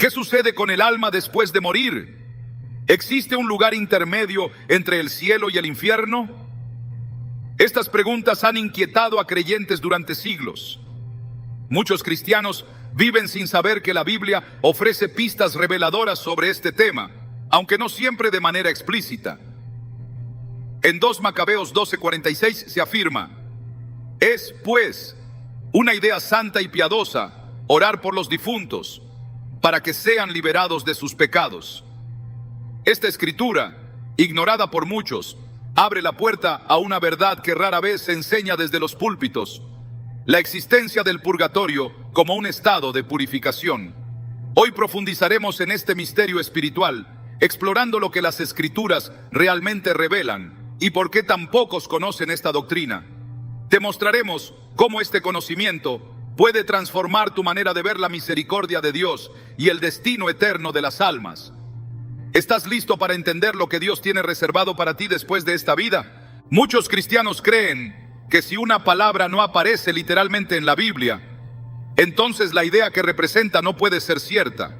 ¿Qué sucede con el alma después de morir? ¿Existe un lugar intermedio entre el cielo y el infierno? Estas preguntas han inquietado a creyentes durante siglos. Muchos cristianos viven sin saber que la Biblia ofrece pistas reveladoras sobre este tema, aunque no siempre de manera explícita. En 2 Macabeos 12:46 se afirma: es, pues, una idea santa y piadosa orar por los difuntos, para que sean liberados de sus pecados. Esta escritura, ignorada por muchos, abre la puerta a una verdad que rara vez se enseña desde los púlpitos: la existencia del purgatorio como un estado de purificación. Hoy profundizaremos en este misterio espiritual, explorando lo que las escrituras realmente revelan y por qué tan pocos conocen esta doctrina. Te mostraremos cómo este conocimiento puede transformar tu manera de ver la misericordia de Dios y el destino eterno de las almas. ¿Estás listo para entender lo que Dios tiene reservado para ti después de esta vida? Muchos cristianos creen que si una palabra no aparece literalmente en la Biblia, entonces la idea que representa no puede ser cierta.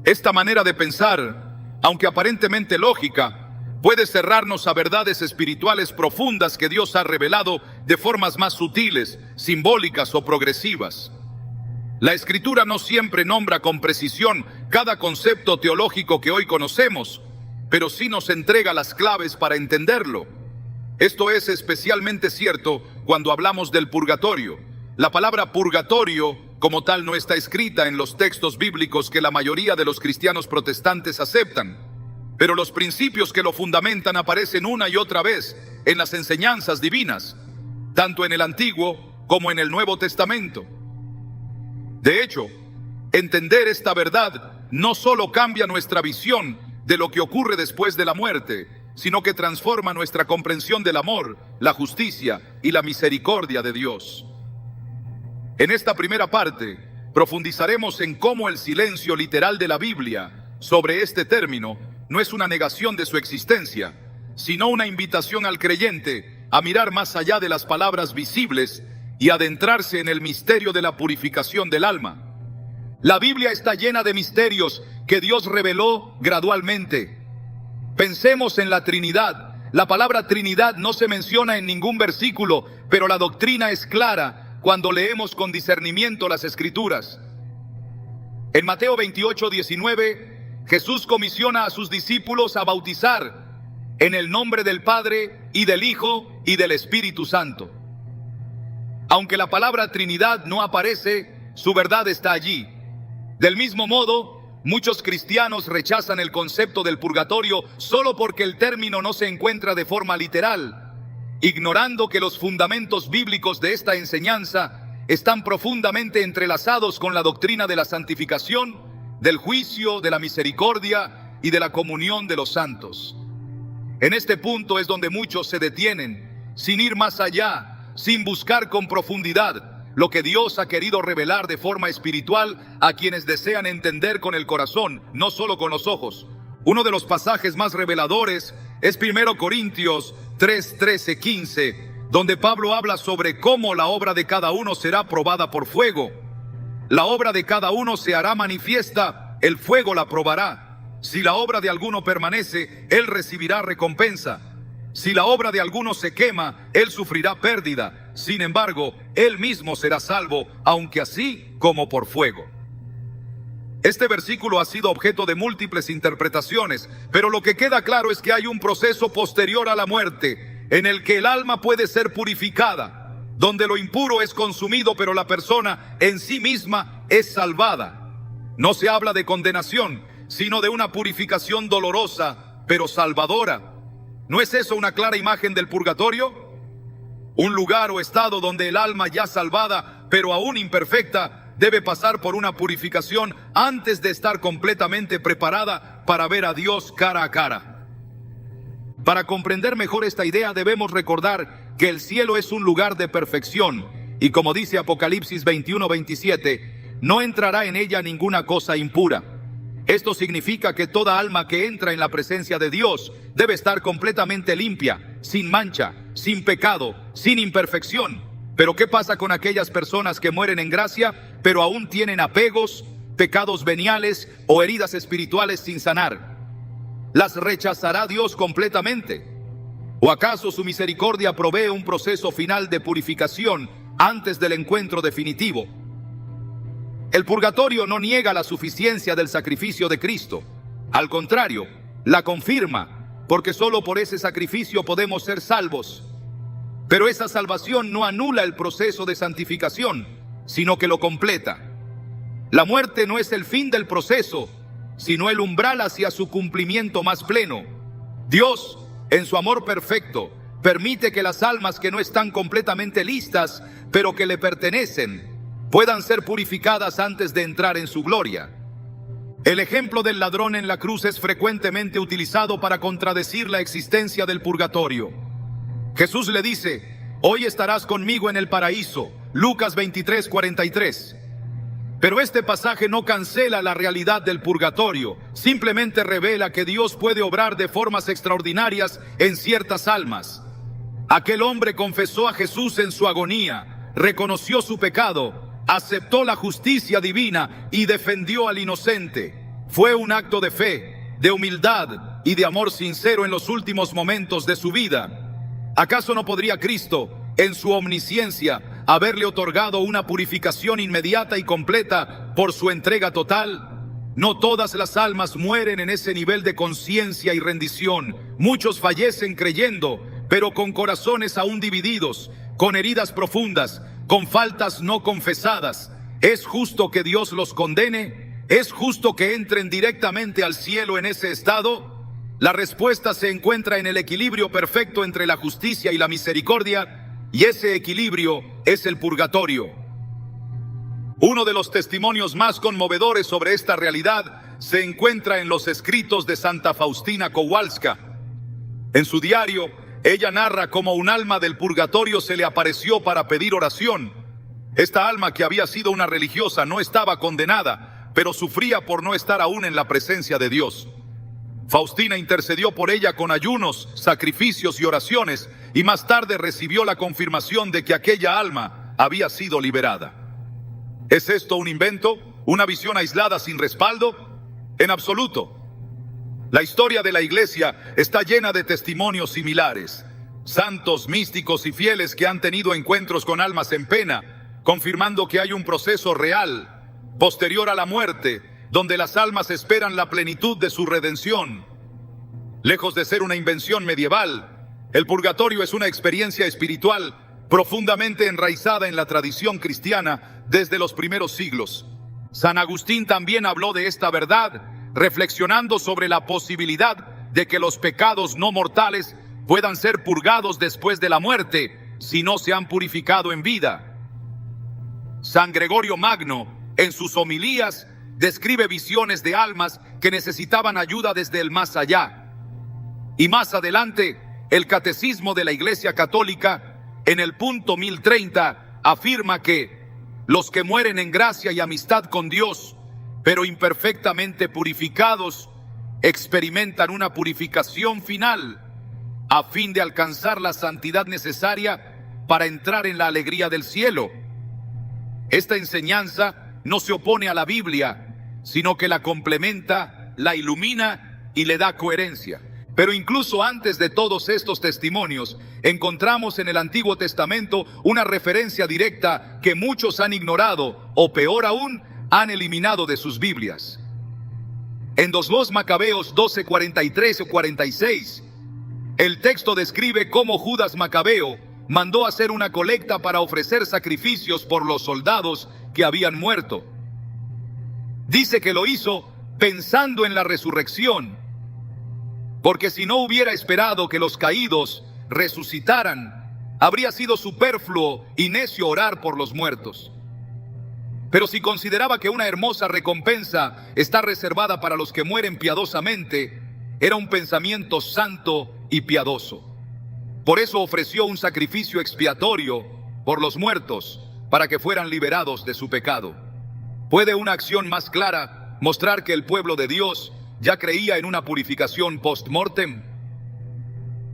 Esta manera de pensar, aunque aparentemente lógica, puede cerrarnos a verdades espirituales profundas que Dios ha revelado de formas más sutiles, simbólicas o progresivas. La Escritura no siempre nombra con precisión cada concepto teológico que hoy conocemos, pero sí nos entrega las claves para entenderlo. Esto es especialmente cierto cuando hablamos del purgatorio. La palabra purgatorio como tal no está escrita en los textos bíblicos que la mayoría de los cristianos protestantes aceptan, pero los principios que lo fundamentan aparecen una y otra vez en las enseñanzas divinas, tanto en el Antiguo como en el Nuevo Testamento. De hecho, entender esta verdad no solo cambia nuestra visión de lo que ocurre después de la muerte, sino que transforma nuestra comprensión del amor, la justicia y la misericordia de Dios. En esta primera parte, profundizaremos en cómo el silencio literal de la Biblia sobre este término no es una negación de su existencia, sino una invitación al creyente a mirar más allá de las palabras visibles y adentrarse en el misterio de la purificación del alma. La Biblia está llena de misterios que Dios reveló gradualmente. Pensemos en la Trinidad. La palabra Trinidad no se menciona en ningún versículo, pero la doctrina es clara cuando leemos con discernimiento las Escrituras. En Mateo 28:19, Jesús comisiona a sus discípulos a bautizar en el nombre del Padre y del Hijo y del Espíritu Santo. Aunque la palabra Trinidad no aparece, su verdad está allí. Del mismo modo, muchos cristianos rechazan el concepto del purgatorio solo porque el término no se encuentra de forma literal, ignorando que los fundamentos bíblicos de esta enseñanza están profundamente entrelazados con la doctrina de la santificación, del juicio, de la misericordia y de la comunión de los santos. En este punto es donde muchos se detienen, sin ir más allá, sin buscar con profundidad lo que Dios ha querido revelar de forma espiritual a quienes desean entender con el corazón, no solo con los ojos. Uno de los pasajes más reveladores es 1 Corintios 3:13-15, donde Pablo habla sobre cómo la obra de cada uno será probada por fuego. La obra de cada uno se hará manifiesta, el fuego la probará. Si la obra de alguno permanece, él recibirá recompensa. Si la obra de alguno se quema, él sufrirá pérdida. Sin embargo, él mismo será salvo, aunque así como por fuego. Este versículo ha sido objeto de múltiples interpretaciones, pero lo que queda claro es que hay un proceso posterior a la muerte, en el que el alma puede ser purificada, donde lo impuro es consumido, pero la persona en sí misma es salvada. No se habla de condenación, sino de una purificación dolorosa, pero salvadora. ¿No es eso una clara imagen del purgatorio? Un lugar o estado donde el alma ya salvada, pero aún imperfecta, debe pasar por una purificación antes de estar completamente preparada para ver a Dios cara a cara. Para comprender mejor esta idea debemos recordar que el cielo es un lugar de perfección y, como dice Apocalipsis 21:27, no entrará en ella ninguna cosa impura. Esto significa que toda alma que entra en la presencia de Dios debe estar completamente limpia, sin mancha, sin pecado, sin imperfección. Pero ¿qué pasa con aquellas personas que mueren en gracia, pero aún tienen apegos, pecados veniales o heridas espirituales sin sanar? ¿Las rechazará Dios completamente? ¿O acaso su misericordia provee un proceso final de purificación antes del encuentro definitivo? El purgatorio no niega la suficiencia del sacrificio de Cristo. Al contrario, la confirma, porque solo por ese sacrificio podemos ser salvos. Pero esa salvación no anula el proceso de santificación, sino que lo completa. La muerte no es el fin del proceso, sino el umbral hacia su cumplimiento más pleno. Dios, en su amor perfecto, permite que las almas que no están completamente listas, pero que le pertenecen, puedan ser purificadas antes de entrar en su gloria. El ejemplo del ladrón en la cruz es frecuentemente utilizado para contradecir la existencia del purgatorio. Jesús le dice: hoy estarás conmigo en el paraíso, Lucas 23:43. Pero este pasaje no cancela la realidad del purgatorio, simplemente revela que Dios puede obrar de formas extraordinarias en ciertas almas. Aquel hombre confesó a Jesús en su agonía, reconoció su pecado, aceptó la justicia divina y defendió al inocente. Fue un acto de fe, de humildad y de amor sincero en los últimos momentos de su vida. ¿Acaso no podría Cristo, en su omnisciencia, haberle otorgado una purificación inmediata y completa por su entrega total? No todas las almas mueren en ese nivel de conciencia y rendición. Muchos fallecen creyendo, pero con corazones aún divididos, con heridas profundas, con faltas no confesadas. ¿Es justo que Dios los condene? ¿Es justo que entren directamente al cielo en ese estado? La respuesta se encuentra en el equilibrio perfecto entre la justicia y la misericordia, y ese equilibrio es el purgatorio. Uno de los testimonios más conmovedores sobre esta realidad se encuentra en los escritos de Santa Faustina Kowalska. En su diario, ella narra cómo un alma del purgatorio se le apareció para pedir oración. Esta alma, que había sido una religiosa, no estaba condenada, pero sufría por no estar aún en la presencia de Dios. Faustina intercedió por ella con ayunos, sacrificios y oraciones, y más tarde recibió la confirmación de que aquella alma había sido liberada. ¿Es esto un invento? ¿Una visión aislada sin respaldo? En absoluto. La historia de la Iglesia está llena de testimonios similares. Santos, místicos y fieles que han tenido encuentros con almas en pena, confirmando que hay un proceso real, posterior a la muerte, donde las almas esperan la plenitud de su redención. Lejos de ser una invención medieval, el purgatorio es una experiencia espiritual profundamente enraizada en la tradición cristiana desde los primeros siglos. San Agustín también habló de esta verdad, reflexionando sobre la posibilidad de que los pecados no mortales puedan ser purgados después de la muerte si no se han purificado en vida. San Gregorio Magno, en sus homilías, describe visiones de almas que necesitaban ayuda desde el más allá. Y más adelante, el Catecismo de la Iglesia Católica, en el punto 1030, afirma que los que mueren en gracia y amistad con Dios, pero imperfectamente purificados, experimentan una purificación final, a fin de alcanzar la santidad necesaria para entrar en la alegría del cielo. Esta enseñanza no se opone a la Biblia, sino que la complementa, la ilumina y le da coherencia. Pero incluso antes de todos estos testimonios, encontramos en el Antiguo Testamento una referencia directa que muchos han ignorado, o peor aún, han eliminado de sus Biblias. En 2 Macabeos 12:43 o 46, el texto describe cómo Judas Macabeo mandó hacer una colecta para ofrecer sacrificios por los soldados que habían muerto. Dice que lo hizo pensando en la resurrección, porque si no hubiera esperado que los caídos resucitaran, habría sido superfluo y necio orar por los muertos. Pero si consideraba que una hermosa recompensa está reservada para los que mueren piadosamente, era un pensamiento santo y piadoso. Por eso ofreció un sacrificio expiatorio por los muertos, para que fueran liberados de su pecado. ¿Puede una acción más clara mostrar que el pueblo de Dios ya creía en una purificación post-mortem?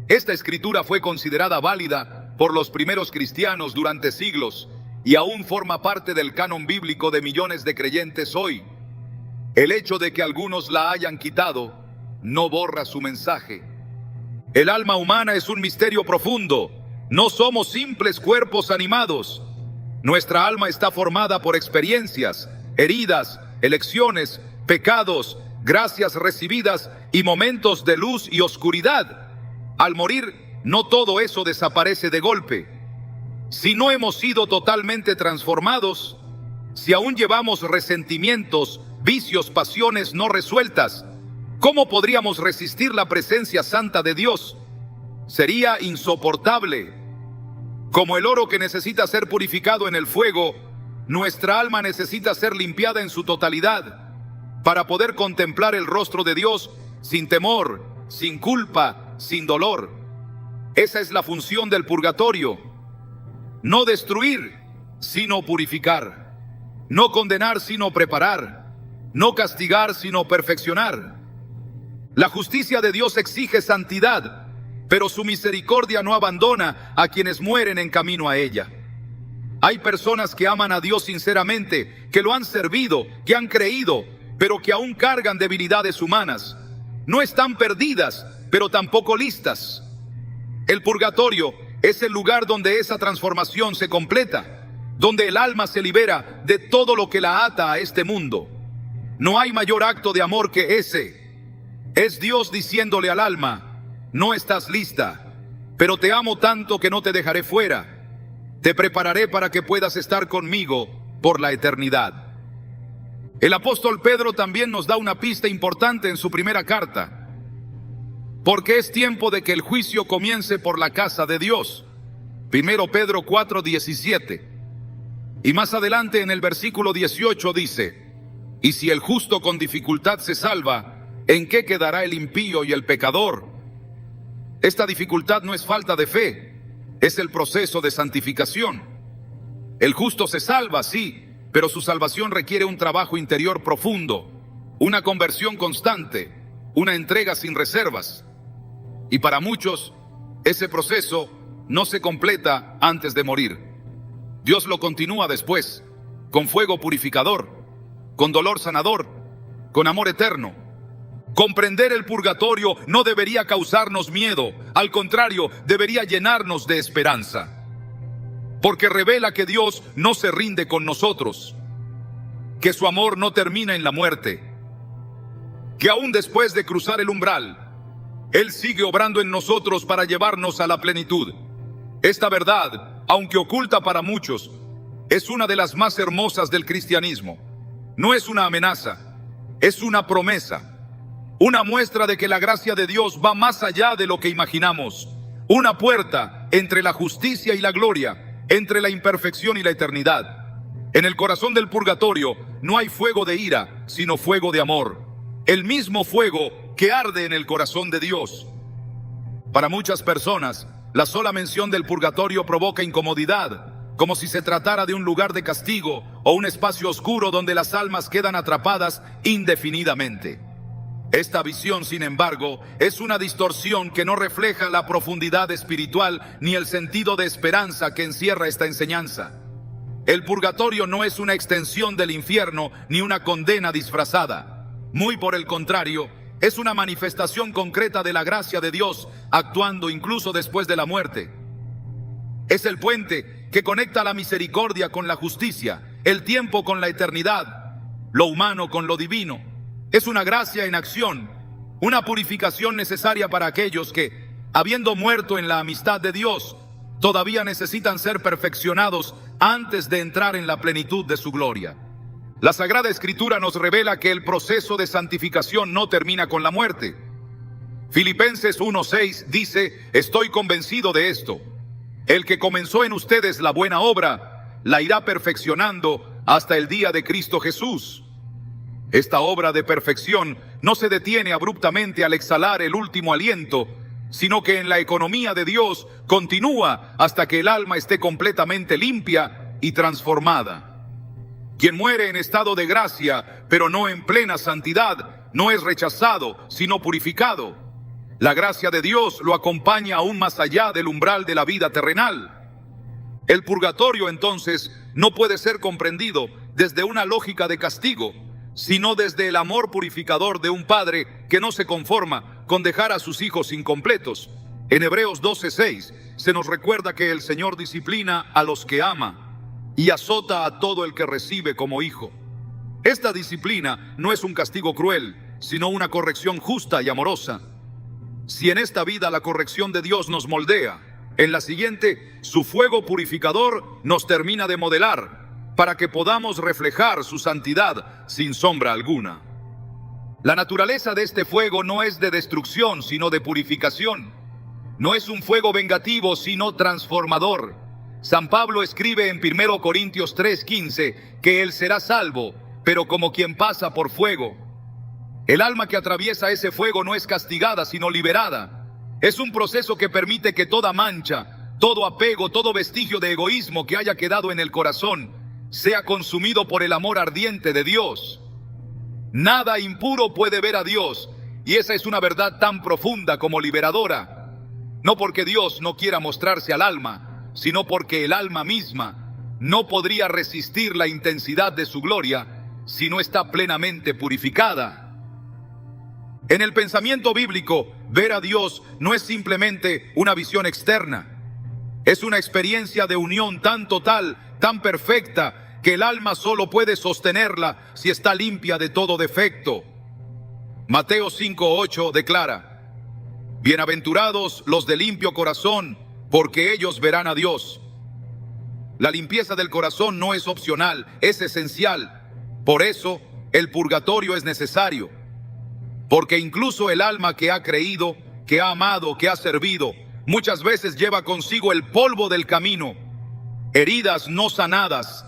Esta escritura fue considerada válida por los primeros cristianos durante siglos y aún forma parte del canon bíblico de millones de creyentes hoy. El hecho de que algunos la hayan quitado no borra su mensaje. El alma humana es un misterio profundo. No somos simples cuerpos animados. Nuestra alma está formada por experiencias, heridas, elecciones, pecados, gracias recibidas y momentos de luz y oscuridad. Al morir, no todo eso desaparece de golpe. Si no hemos sido totalmente transformados, si aún llevamos resentimientos, vicios, pasiones no resueltas, ¿cómo podríamos resistir la presencia santa de Dios? Sería insoportable. Como el oro que necesita ser purificado en el fuego, nuestra alma necesita ser limpiada en su totalidad para poder contemplar el rostro de Dios sin temor, sin culpa, sin dolor. Esa es la función del purgatorio. No destruir, sino purificar. No condenar, sino preparar. No castigar, sino perfeccionar. La justicia de Dios exige santidad, pero su misericordia no abandona a quienes mueren en camino a ella. Hay personas que aman a Dios sinceramente, que lo han servido, que han creído, pero que aún cargan debilidades humanas. No están perdidas, pero tampoco listas. El purgatorio es el lugar donde esa transformación se completa, donde el alma se libera de todo lo que la ata a este mundo. No hay mayor acto de amor que ese. Es Dios diciéndole al alma: no estás lista, pero te amo tanto que no te dejaré fuera. Te prepararé para que puedas estar conmigo por la eternidad. El apóstol Pedro también nos da una pista importante en su primera carta. Porque es tiempo de que el juicio comience por la casa de Dios. 1 Pedro 4:17. Y más adelante en el versículo 18 dice: y si el justo con dificultad se salva, ¿en qué quedará el impío y el pecador? Esta dificultad no es falta de fe, es el proceso de santificación. El justo se salva, sí, pero su salvación requiere un trabajo interior profundo, una conversión constante, una entrega sin reservas. Y para muchos, ese proceso no se completa antes de morir. Dios lo continúa después, con fuego purificador, con dolor sanador, con amor eterno. Comprender el purgatorio no debería causarnos miedo, al contrario, debería llenarnos de esperanza. Porque revela que Dios no se rinde con nosotros, que su amor no termina en la muerte, que aún después de cruzar el umbral, Él sigue obrando en nosotros para llevarnos a la plenitud. Esta verdad, aunque oculta para muchos, es una de las más hermosas del cristianismo. No es una amenaza, es una promesa. Una muestra de que la gracia de Dios va más allá de lo que imaginamos. Una puerta entre la justicia y la gloria, entre la imperfección y la eternidad. En el corazón del purgatorio no hay fuego de ira, sino fuego de amor. El mismo fuego que arde en el corazón de Dios. Para muchas personas, la sola mención del purgatorio provoca incomodidad, como si se tratara de un lugar de castigo o un espacio oscuro donde las almas quedan atrapadas indefinidamente. Esta visión, sin embargo, es una distorsión que no refleja la profundidad espiritual ni el sentido de esperanza que encierra esta enseñanza. El purgatorio no es una extensión del infierno ni una condena disfrazada. Muy por el contrario, es una manifestación concreta de la gracia de Dios, actuando incluso después de la muerte. Es el puente que conecta la misericordia con la justicia, el tiempo con la eternidad, lo humano con lo divino. Es una gracia en acción, una purificación necesaria para aquellos que, habiendo muerto en la amistad de Dios, todavía necesitan ser perfeccionados antes de entrar en la plenitud de su gloria. La Sagrada Escritura nos revela que el proceso de santificación no termina con la muerte. Filipenses 1:6 dice: estoy convencido de esto. El que comenzó en ustedes la buena obra, la irá perfeccionando hasta el día de Cristo Jesús. Esta obra de perfección no se detiene abruptamente al exhalar el último aliento, sino que en la economía de Dios continúa hasta que el alma esté completamente limpia y transformada. Quien muere en estado de gracia, pero no en plena santidad, no es rechazado, sino purificado. La gracia de Dios lo acompaña aún más allá del umbral de la vida terrenal. El purgatorio, entonces, no puede ser comprendido desde una lógica de castigo, sino desde el amor purificador de un padre que no se conforma con dejar a sus hijos incompletos. En Hebreos 12:6 se nos recuerda que el Señor disciplina a los que ama y azota a todo el que recibe como hijo. Esta disciplina no es un castigo cruel, sino una corrección justa y amorosa. Si en esta vida la corrección de Dios nos moldea, en la siguiente, su fuego purificador nos termina de modelar para que podamos reflejar su santidad sin sombra alguna. La naturaleza de este fuego no es de destrucción, sino de purificación. No es un fuego vengativo, sino transformador. San Pablo escribe en 1 Corintios 3:15 que él será salvo, pero como quien pasa por fuego. El alma que atraviesa ese fuego no es castigada, sino liberada. Es un proceso que permite que toda mancha, todo apego, todo vestigio de egoísmo que haya quedado en el corazón sea consumido por el amor ardiente de Dios. Nada impuro puede ver a Dios, y esa es una verdad tan profunda como liberadora. No porque Dios no quiera mostrarse al alma, sino porque el alma misma no podría resistir la intensidad de su gloria si no está plenamente purificada. En el pensamiento bíblico, ver a Dios no es simplemente una visión externa. Es una experiencia de unión tan total, tan perfecta, que el alma solo puede sostenerla si está limpia de todo defecto. Mateo 5:8 declara: bienaventurados los de limpio corazón, porque ellos verán a Dios. La limpieza del corazón no es opcional, es esencial. Por eso, el purgatorio es necesario. Porque incluso el alma que ha creído, que ha amado, que ha servido, muchas veces lleva consigo el polvo del camino, heridas no sanadas,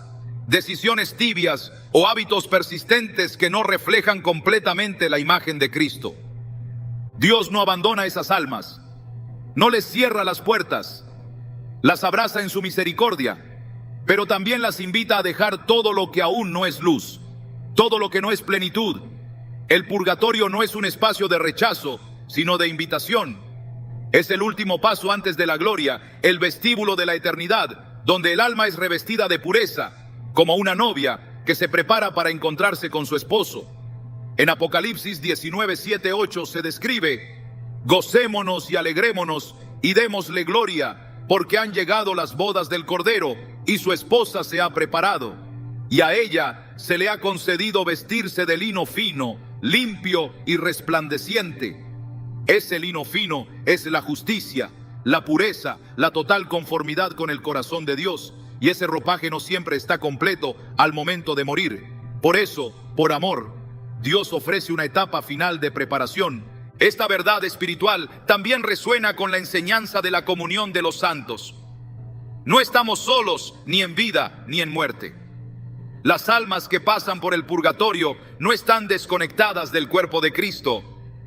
decisiones tibias o hábitos persistentes que no reflejan completamente la imagen de Cristo. Dios no abandona esas almas, no les cierra las puertas, las abraza en su misericordia, pero también las invita a dejar todo lo que aún no es luz, todo lo que no es plenitud. El purgatorio no es un espacio de rechazo, sino de invitación. Es el último paso antes de la gloria, el vestíbulo de la eternidad, donde el alma es revestida de pureza, como una novia que se prepara para encontrarse con su esposo. En Apocalipsis 19:7-8 se describe: gocémonos y alegrémonos y démosle gloria, porque han llegado las bodas del Cordero y su esposa se ha preparado. Y a ella se le ha concedido vestirse de lino fino, limpio y resplandeciente. Ese lino fino es la justicia, la pureza, la total conformidad con el corazón de Dios, y ese ropaje no siempre está completo al momento de morir. Por eso, por amor, Dios ofrece una etapa final de preparación. Esta verdad espiritual también resuena con la enseñanza de la comunión de los santos. No estamos solos ni en vida ni en muerte. Las almas que pasan por el purgatorio no están desconectadas del cuerpo de Cristo.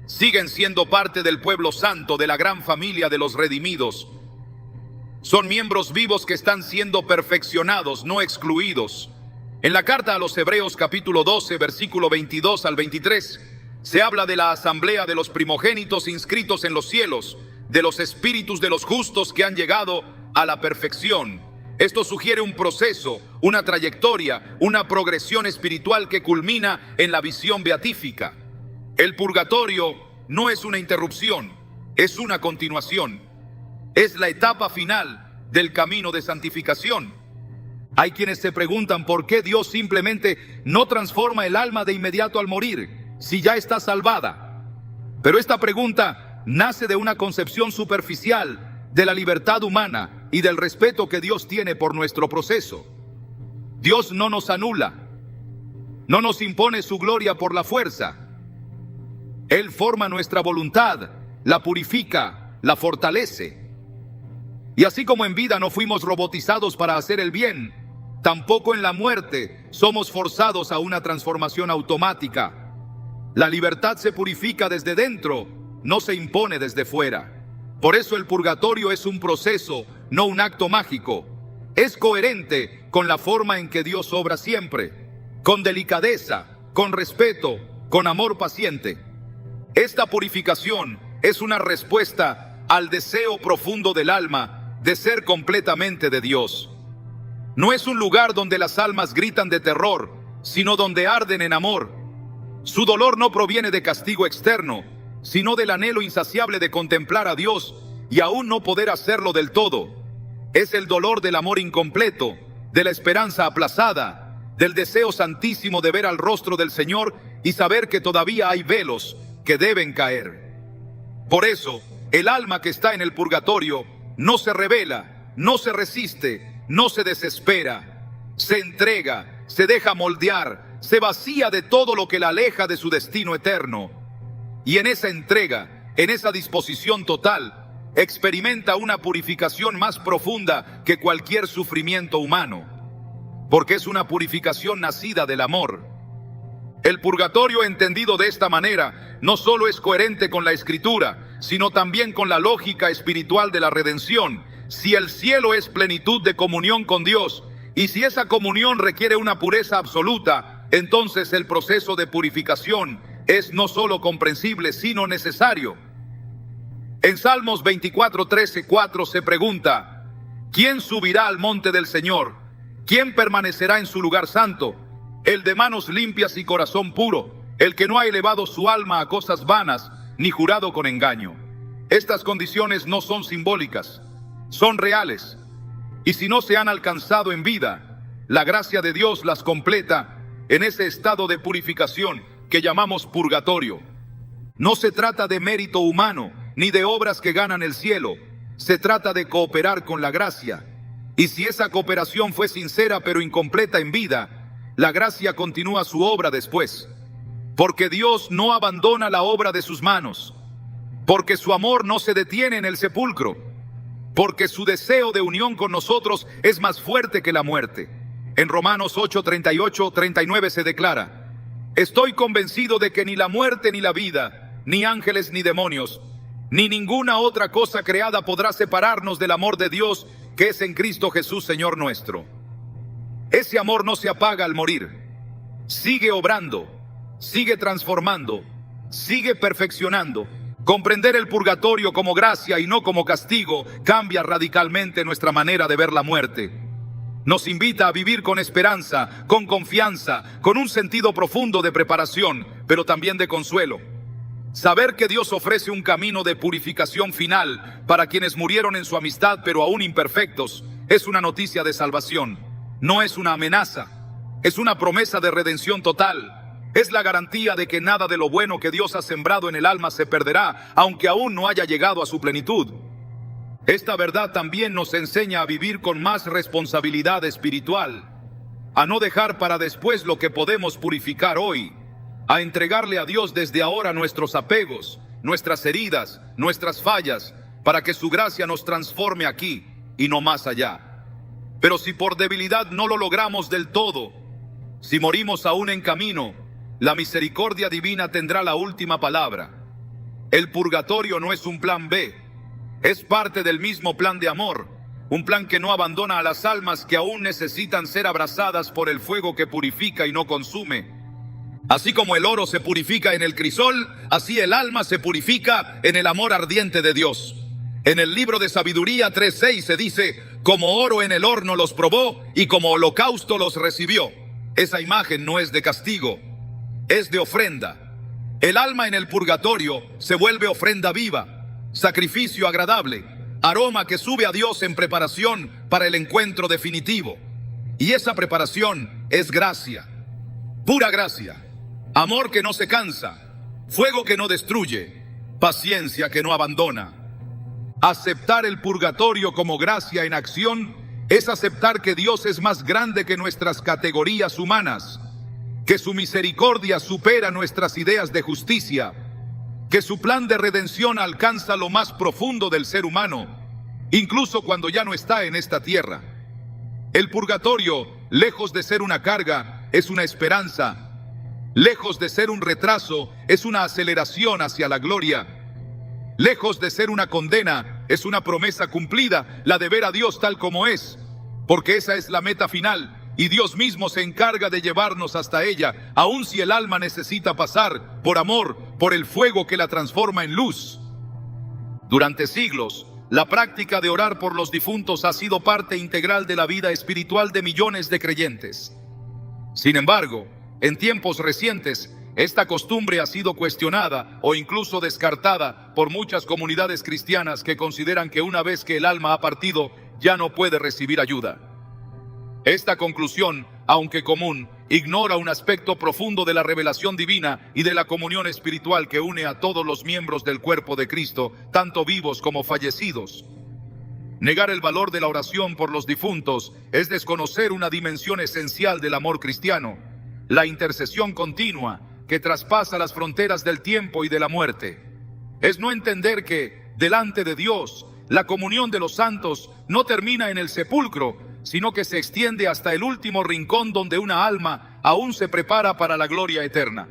Siguen siendo parte del pueblo santo, de la gran familia de los redimidos. Son miembros vivos que están siendo perfeccionados, no excluidos. En la carta a los Hebreos capítulo 12, versículo 22 al 23, se habla de la asamblea de los primogénitos inscritos en los cielos, de los espíritus de los justos que han llegado a la perfección. Esto sugiere un proceso, una trayectoria, una progresión espiritual que culmina en la visión beatífica. El purgatorio no es una interrupción, es una continuación. Es la etapa final del camino de santificación. Hay quienes se preguntan por qué Dios simplemente no transforma el alma de inmediato al morir, si ya está salvada. Pero esta pregunta nace de una concepción superficial de la libertad humana y del respeto que Dios tiene por nuestro proceso. Dios no nos anula, no nos impone su gloria por la fuerza. Él forma nuestra voluntad, la purifica, la fortalece. Y así como en vida no fuimos robotizados para hacer el bien, tampoco en la muerte somos forzados a una transformación automática. La libertad se purifica desde dentro, no se impone desde fuera. Por eso el purgatorio es un proceso, no un acto mágico. Es coherente con la forma en que Dios obra siempre, con delicadeza, con respeto, con amor paciente. Esta purificación es una respuesta al deseo profundo del alma de ser completamente de Dios. No es un lugar donde las almas gritan de terror, sino donde arden en amor, Su dolor no proviene de castigo externo, sino del anhelo insaciable de contemplar a Dios y aún no poder hacerlo del todo. Es el dolor del amor incompleto, de la esperanza aplazada, del deseo santísimo de ver al rostro del Señor y saber que todavía hay velos que deben caer. Por eso, el alma que está en el purgatorio no se rebela, no se resiste, no se desespera, se entrega, se deja moldear, se vacía de todo lo que la aleja de su destino eterno. Y en esa entrega, en esa disposición total, experimenta una purificación más profunda que cualquier sufrimiento humano, porque es una purificación nacida del amor. El purgatorio entendido de esta manera no solo es coherente con la Escritura, sino también con la lógica espiritual de la redención. Si el cielo es plenitud de comunión con Dios, y si esa comunión requiere una pureza absoluta, entonces el proceso de purificación es no solo comprensible, sino necesario. En Salmos 24:13-4 se pregunta: ¿quién subirá al monte del Señor? ¿Quién permanecerá en su lugar santo? El de manos limpias y corazón puro, el que no ha elevado su alma a cosas vanas, ni jurado con engaño. Estas condiciones no son simbólicas, son reales. Y si no se han alcanzado en vida, la gracia de Dios las completa en ese estado de purificación que llamamos purgatorio. No se trata de mérito humano, ni de obras que ganan el cielo. Se trata de cooperar con la gracia. Y si esa cooperación fue sincera pero incompleta en vida, la gracia continúa su obra después. Porque Dios no abandona la obra de sus manos. Porque su amor no se detiene en el sepulcro. Porque su deseo de unión con nosotros es más fuerte que la muerte. En Romanos 8:38-39 se declara: estoy convencido de que ni la muerte ni la vida, ni ángeles ni demonios, ni ninguna otra cosa creada podrá separarnos del amor de Dios que es en Cristo Jesús, Señor nuestro. Ese amor no se apaga al morir. Sigue obrando, sigue transformando, sigue perfeccionando. Comprender el purgatorio como gracia y no como castigo cambia radicalmente nuestra manera de ver la muerte. Nos invita a vivir con esperanza, con confianza, con un sentido profundo de preparación, pero también de consuelo. Saber que Dios ofrece un camino de purificación final para quienes murieron en su amistad pero aún imperfectos es una noticia de salvación. No es una amenaza, es una promesa de redención total. Es la garantía de que nada de lo bueno que Dios ha sembrado en el alma se perderá, aunque aún no haya llegado a su plenitud. Esta verdad también nos enseña a vivir con más responsabilidad espiritual, a no dejar para después lo que podemos purificar hoy, a entregarle a Dios desde ahora nuestros apegos, nuestras heridas, nuestras fallas, para que su gracia nos transforme aquí y no más allá. Pero si por debilidad no lo logramos del todo, si morimos aún en camino, la misericordia divina tendrá la última palabra. El purgatorio no es un plan B, es parte del mismo plan de amor, un plan que no abandona a las almas que aún necesitan ser abrazadas por el fuego que purifica y no consume. Así como el oro se purifica en el crisol, así el alma se purifica en el amor ardiente de Dios. En el libro de Sabiduría 3:6 se dice: como oro en el horno los probó y como holocausto los recibió. Esa imagen no es de castigo, es de ofrenda. El alma en el purgatorio se vuelve ofrenda viva, sacrificio agradable, aroma que sube a Dios en preparación para el encuentro definitivo. Y esa preparación es gracia, pura gracia, amor que no se cansa, fuego que no destruye, paciencia que no abandona. Aceptar el purgatorio como gracia en acción es aceptar que Dios es más grande que nuestras categorías humanas, que su misericordia supera nuestras ideas de justicia, que su plan de redención alcanza lo más profundo del ser humano, incluso cuando ya no está en esta tierra. El purgatorio, lejos de ser una carga, es una esperanza. Lejos de ser un retraso, es una aceleración hacia la gloria. Lejos de ser una condena, es una promesa cumplida, la de ver a Dios tal como es, porque esa es la meta final, y Dios mismo se encarga de llevarnos hasta ella, aun si el alma necesita pasar, por amor, por el fuego que la transforma en luz. Durante siglos, la práctica de orar por los difuntos ha sido parte integral de la vida espiritual de millones de creyentes. Sin embargo, en tiempos recientes, esta costumbre ha sido cuestionada o incluso descartada por muchas comunidades cristianas que consideran que una vez que el alma ha partido, ya no puede recibir ayuda. Esta conclusión, aunque común, ignora un aspecto profundo de la revelación divina y de la comunión espiritual que une a todos los miembros del cuerpo de Cristo, tanto vivos como fallecidos. Negar el valor de la oración por los difuntos es desconocer una dimensión esencial del amor cristiano, la intercesión continua que traspasa las fronteras del tiempo y de la muerte. Es no entender que, delante de Dios, la comunión de los santos no termina en el sepulcro, sino que se extiende hasta el último rincón donde una alma aún se prepara para la gloria eterna.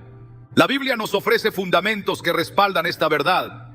La Biblia nos ofrece fundamentos que respaldan esta verdad.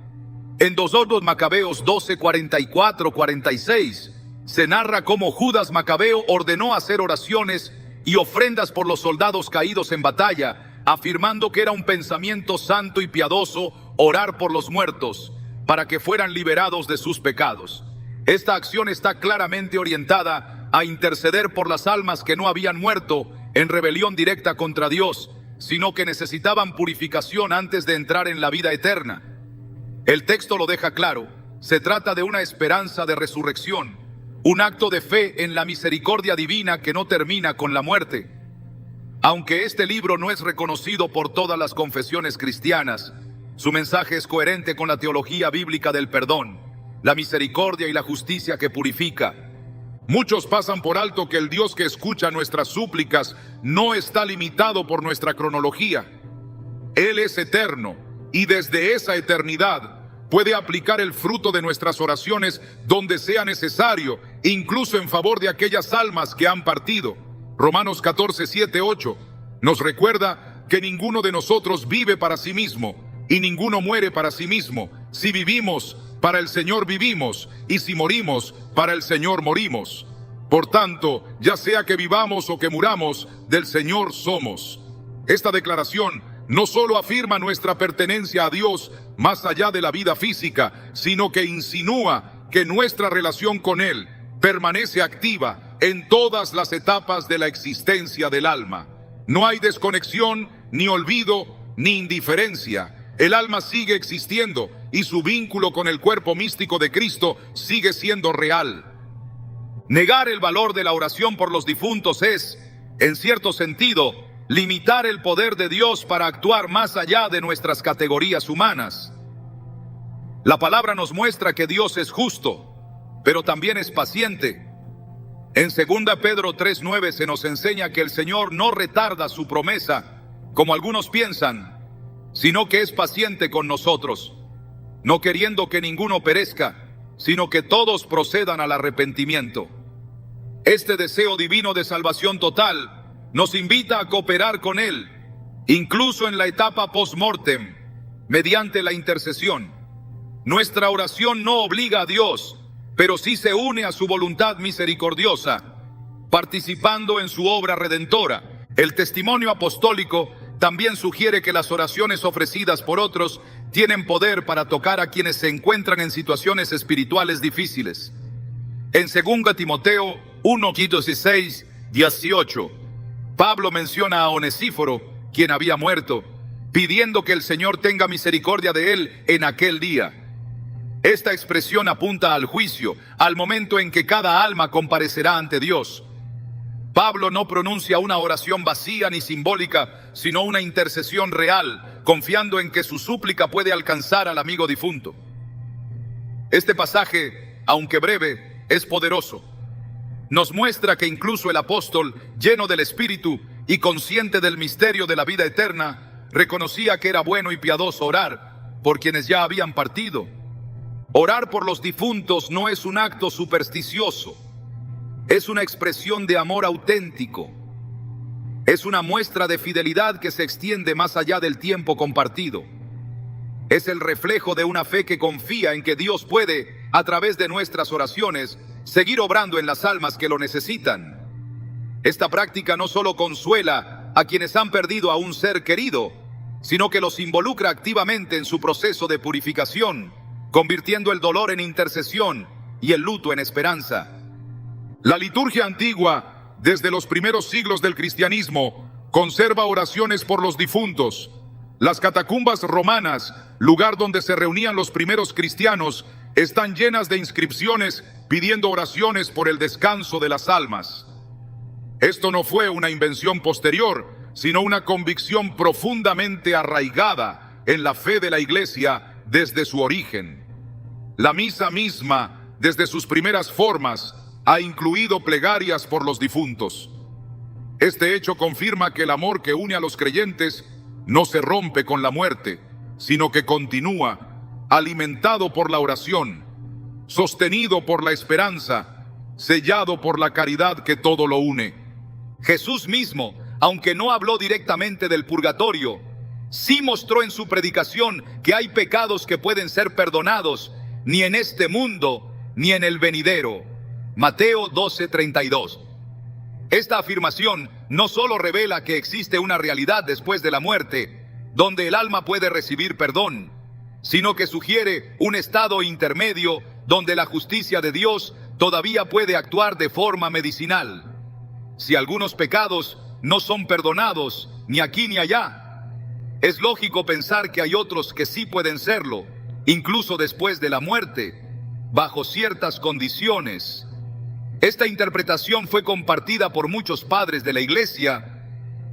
En 2 Macabeos 12, 44-46 se narra cómo Judas Macabeo ordenó hacer oraciones y ofrendas por los soldados caídos en batalla, afirmando que era un pensamiento santo y piadoso orar por los muertos, para que fueran liberados de sus pecados. Esta acción está claramente orientada a interceder por las almas que no habían muerto en rebelión directa contra Dios, sino que necesitaban purificación antes de entrar en la vida eterna. El texto lo deja claro, se trata de una esperanza de resurrección, un acto de fe en la misericordia divina que no termina con la muerte. Aunque este libro no es reconocido por todas las confesiones cristianas, su mensaje es coherente con la teología bíblica del perdón, la misericordia y la justicia que purifica. Muchos pasan por alto que el Dios que escucha nuestras súplicas no está limitado por nuestra cronología. Él es eterno y desde esa eternidad puede aplicar el fruto de nuestras oraciones donde sea necesario, incluso en favor de aquellas almas que han partido. Romanos 14, 7, 8 nos recuerda que ninguno de nosotros vive para sí mismo y ninguno muere para sí mismo. Si vivimos, para el Señor vivimos, y si morimos, para el Señor morimos. Por tanto, ya sea que vivamos o que muramos, del Señor somos. Esta declaración no solo afirma nuestra pertenencia a Dios más allá de la vida física, sino que insinúa que nuestra relación con Él permanece activa en todas las etapas de la existencia del alma. No hay desconexión, ni olvido, ni indiferencia. El alma sigue existiendo y su vínculo con el cuerpo místico de Cristo sigue siendo real. Negar el valor de la oración por los difuntos es, en cierto sentido, limitar el poder de Dios para actuar más allá de nuestras categorías humanas. La palabra nos muestra que Dios es justo, pero también es paciente. En 2 Pedro 3:9 se nos enseña que el Señor no retarda su promesa, como algunos piensan, sino que es paciente con nosotros, no queriendo que ninguno perezca, sino que todos procedan al arrepentimiento. Este deseo divino de salvación total nos invita a cooperar con Él, incluso en la etapa post-mortem, mediante la intercesión. Nuestra oración no obliga a Dios, pero sí se une a su voluntad misericordiosa, participando en su obra redentora. El testimonio apostólico también sugiere que las oraciones ofrecidas por otros tienen poder para tocar a quienes se encuentran en situaciones espirituales difíciles. En 2 Timoteo 1:16, 18, Pablo menciona a Onesíforo, quien había muerto, pidiendo que el Señor tenga misericordia de él en aquel día. Esta expresión apunta al juicio, al momento en que cada alma comparecerá ante Dios. Pablo no pronuncia una oración vacía ni simbólica, sino una intercesión real, confiando en que su súplica puede alcanzar al amigo difunto. Este pasaje, aunque breve, es poderoso. Nos muestra que incluso el apóstol, lleno del Espíritu y consciente del misterio de la vida eterna, reconocía que era bueno y piadoso orar por quienes ya habían partido. Orar por los difuntos no es un acto supersticioso, es una expresión de amor auténtico. Es una muestra de fidelidad que se extiende más allá del tiempo compartido. Es el reflejo de una fe que confía en que Dios puede, a través de nuestras oraciones, seguir obrando en las almas que lo necesitan. Esta práctica no solo consuela a quienes han perdido a un ser querido, sino que los involucra activamente en su proceso de purificación, convirtiendo el dolor en intercesión y el luto en esperanza. La liturgia antigua, desde los primeros siglos del cristianismo, conserva oraciones por los difuntos. Las catacumbas romanas, lugar donde se reunían los primeros cristianos, están llenas de inscripciones pidiendo oraciones por el descanso de las almas. Esto no fue una invención posterior, sino una convicción profundamente arraigada en la fe de la Iglesia desde su origen. La misa misma, desde sus primeras formas, ha incluido plegarias por los difuntos. Este hecho confirma que el amor que une a los creyentes no se rompe con la muerte, sino que continúa, alimentado por la oración, sostenido por la esperanza, sellado por la caridad que todo lo une. Jesús mismo, aunque no habló directamente del purgatorio, sí mostró en su predicación que hay pecados que pueden ser perdonados ni en este mundo ni en el venidero. Mateo 12:32. Esta afirmación no solo revela que existe una realidad después de la muerte, donde el alma puede recibir perdón, sino que sugiere un estado intermedio donde la justicia de Dios todavía puede actuar de forma medicinal. Si algunos pecados no son perdonados ni aquí ni allá, es lógico pensar que hay otros que sí pueden serlo, incluso después de la muerte, bajo ciertas condiciones. Esta interpretación fue compartida por muchos padres de la Iglesia,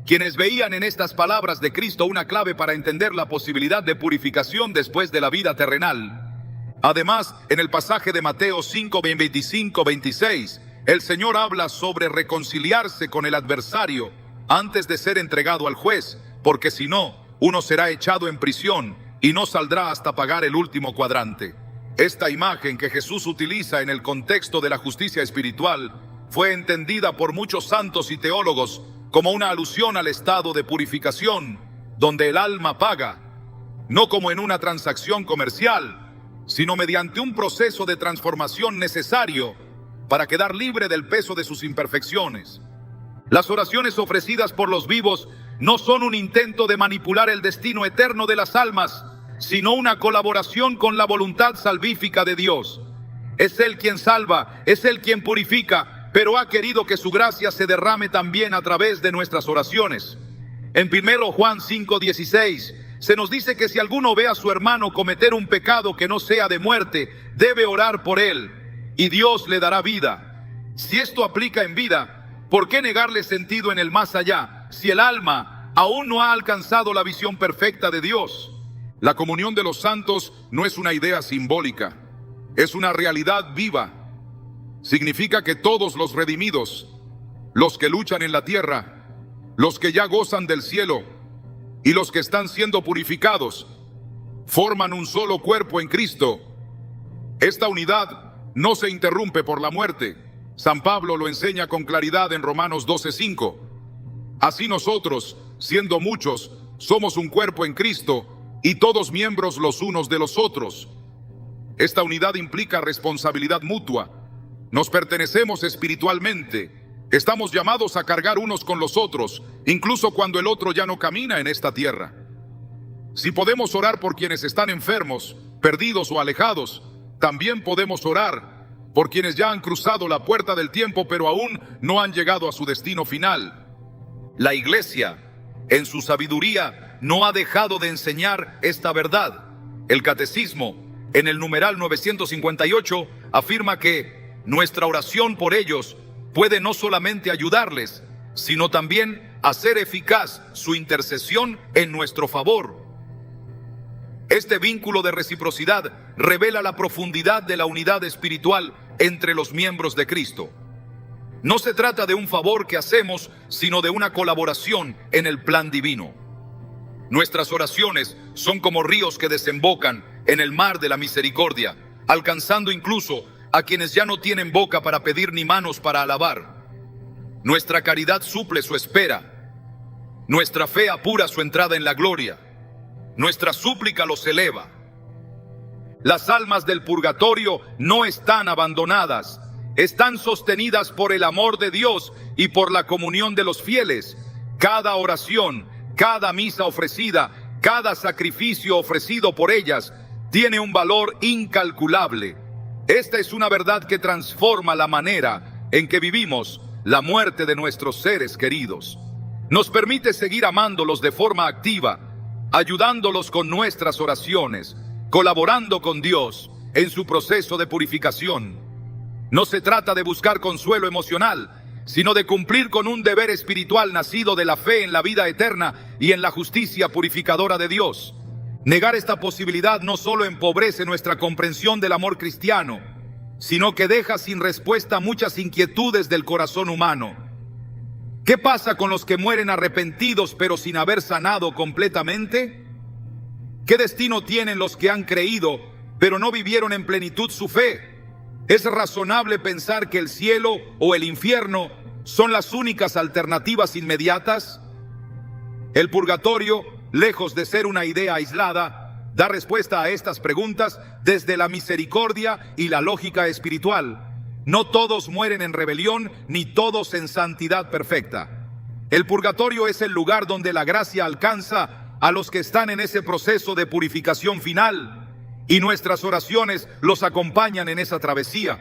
quienes veían en estas palabras de Cristo una clave para entender la posibilidad de purificación después de la vida terrenal. Además, en el pasaje de Mateo 5:25-26, el Señor habla sobre reconciliarse con el adversario antes de ser entregado al juez, porque si no, uno será echado en prisión y no saldrá hasta pagar el último cuadrante. Esta imagen que Jesús utiliza en el contexto de la justicia espiritual fue entendida por muchos santos y teólogos como una alusión al estado de purificación, donde el alma paga, no como en una transacción comercial, sino mediante un proceso de transformación necesario para quedar libre del peso de sus imperfecciones. Las oraciones ofrecidas por los vivos no son un intento de manipular el destino eterno de las almas, sino una colaboración con la voluntad salvífica de Dios. Es Él quien salva, es Él quien purifica, pero ha querido que su gracia se derrame también a través de nuestras oraciones. En 1 Juan 5:16 se nos dice que si alguno ve a su hermano cometer un pecado que no sea de muerte, debe orar por él, y Dios le dará vida. Si esto aplica en vida, ¿por qué negarle sentido en el más allá, si el alma aún no ha alcanzado la visión perfecta de Dios? La comunión de los santos no es una idea simbólica, es una realidad viva. Significa que todos los redimidos, los que luchan en la tierra, los que ya gozan del cielo y los que están siendo purificados, forman un solo cuerpo en Cristo. Esta unidad no se interrumpe por la muerte. San Pablo lo enseña con claridad en Romanos 12:5. Así nosotros, siendo muchos, somos un cuerpo en Cristo y todos miembros los unos de los otros. Esta unidad implica responsabilidad mutua. Nos pertenecemos espiritualmente. Estamos llamados a cargar unos con los otros, incluso cuando el otro ya no camina en esta tierra. Si podemos orar por quienes están enfermos, perdidos o alejados, también podemos orar por quienes ya han cruzado la puerta del tiempo, pero aún no han llegado a su destino final. La Iglesia, en su sabiduría, no ha dejado de enseñar esta verdad. El Catecismo, en el numeral 958, afirma que nuestra oración por ellos puede no solamente ayudarles, sino también hacer eficaz su intercesión en nuestro favor. Este vínculo de reciprocidad revela la profundidad de la unidad espiritual entre los miembros de Cristo. No se trata de un favor que hacemos, sino de una colaboración en el plan divino. Nuestras oraciones son como ríos que desembocan en el mar de la misericordia, alcanzando incluso a quienes ya no tienen boca para pedir ni manos para alabar. Nuestra caridad suple su espera. Nuestra fe apura su entrada en la gloria. Nuestra súplica los eleva. Las almas del purgatorio no están abandonadas, están sostenidas por el amor de Dios y por la comunión de los fieles. Cada oración, cada misa ofrecida, cada sacrificio ofrecido por ellas tiene un valor incalculable. Esta es una verdad que transforma la manera en que vivimos la muerte de nuestros seres queridos. nos permite seguir amándolos de forma activa, ayudándolos con nuestras oraciones, colaborando con Dios en su proceso de purificación. No se trata de buscar consuelo emocional, sino de cumplir con un deber espiritual nacido de la fe en la vida eterna y en la justicia purificadora de Dios. Negar esta posibilidad no solo empobrece nuestra comprensión del amor cristiano, sino que deja sin respuesta muchas inquietudes del corazón humano. ¿Qué pasa con los que mueren arrepentidos pero sin haber sanado completamente? ¿Qué destino tienen los que han creído pero no vivieron en plenitud su fe? ¿Es razonable pensar que el cielo o el infierno son las únicas alternativas inmediatas? El purgatorio, lejos de ser una idea aislada, da respuesta a estas preguntas desde la misericordia y la lógica espiritual. No todos mueren en rebelión, ni todos en santidad perfecta. El purgatorio es el lugar donde la gracia alcanza a los que están en ese proceso de purificación final, y nuestras oraciones los acompañan en esa travesía.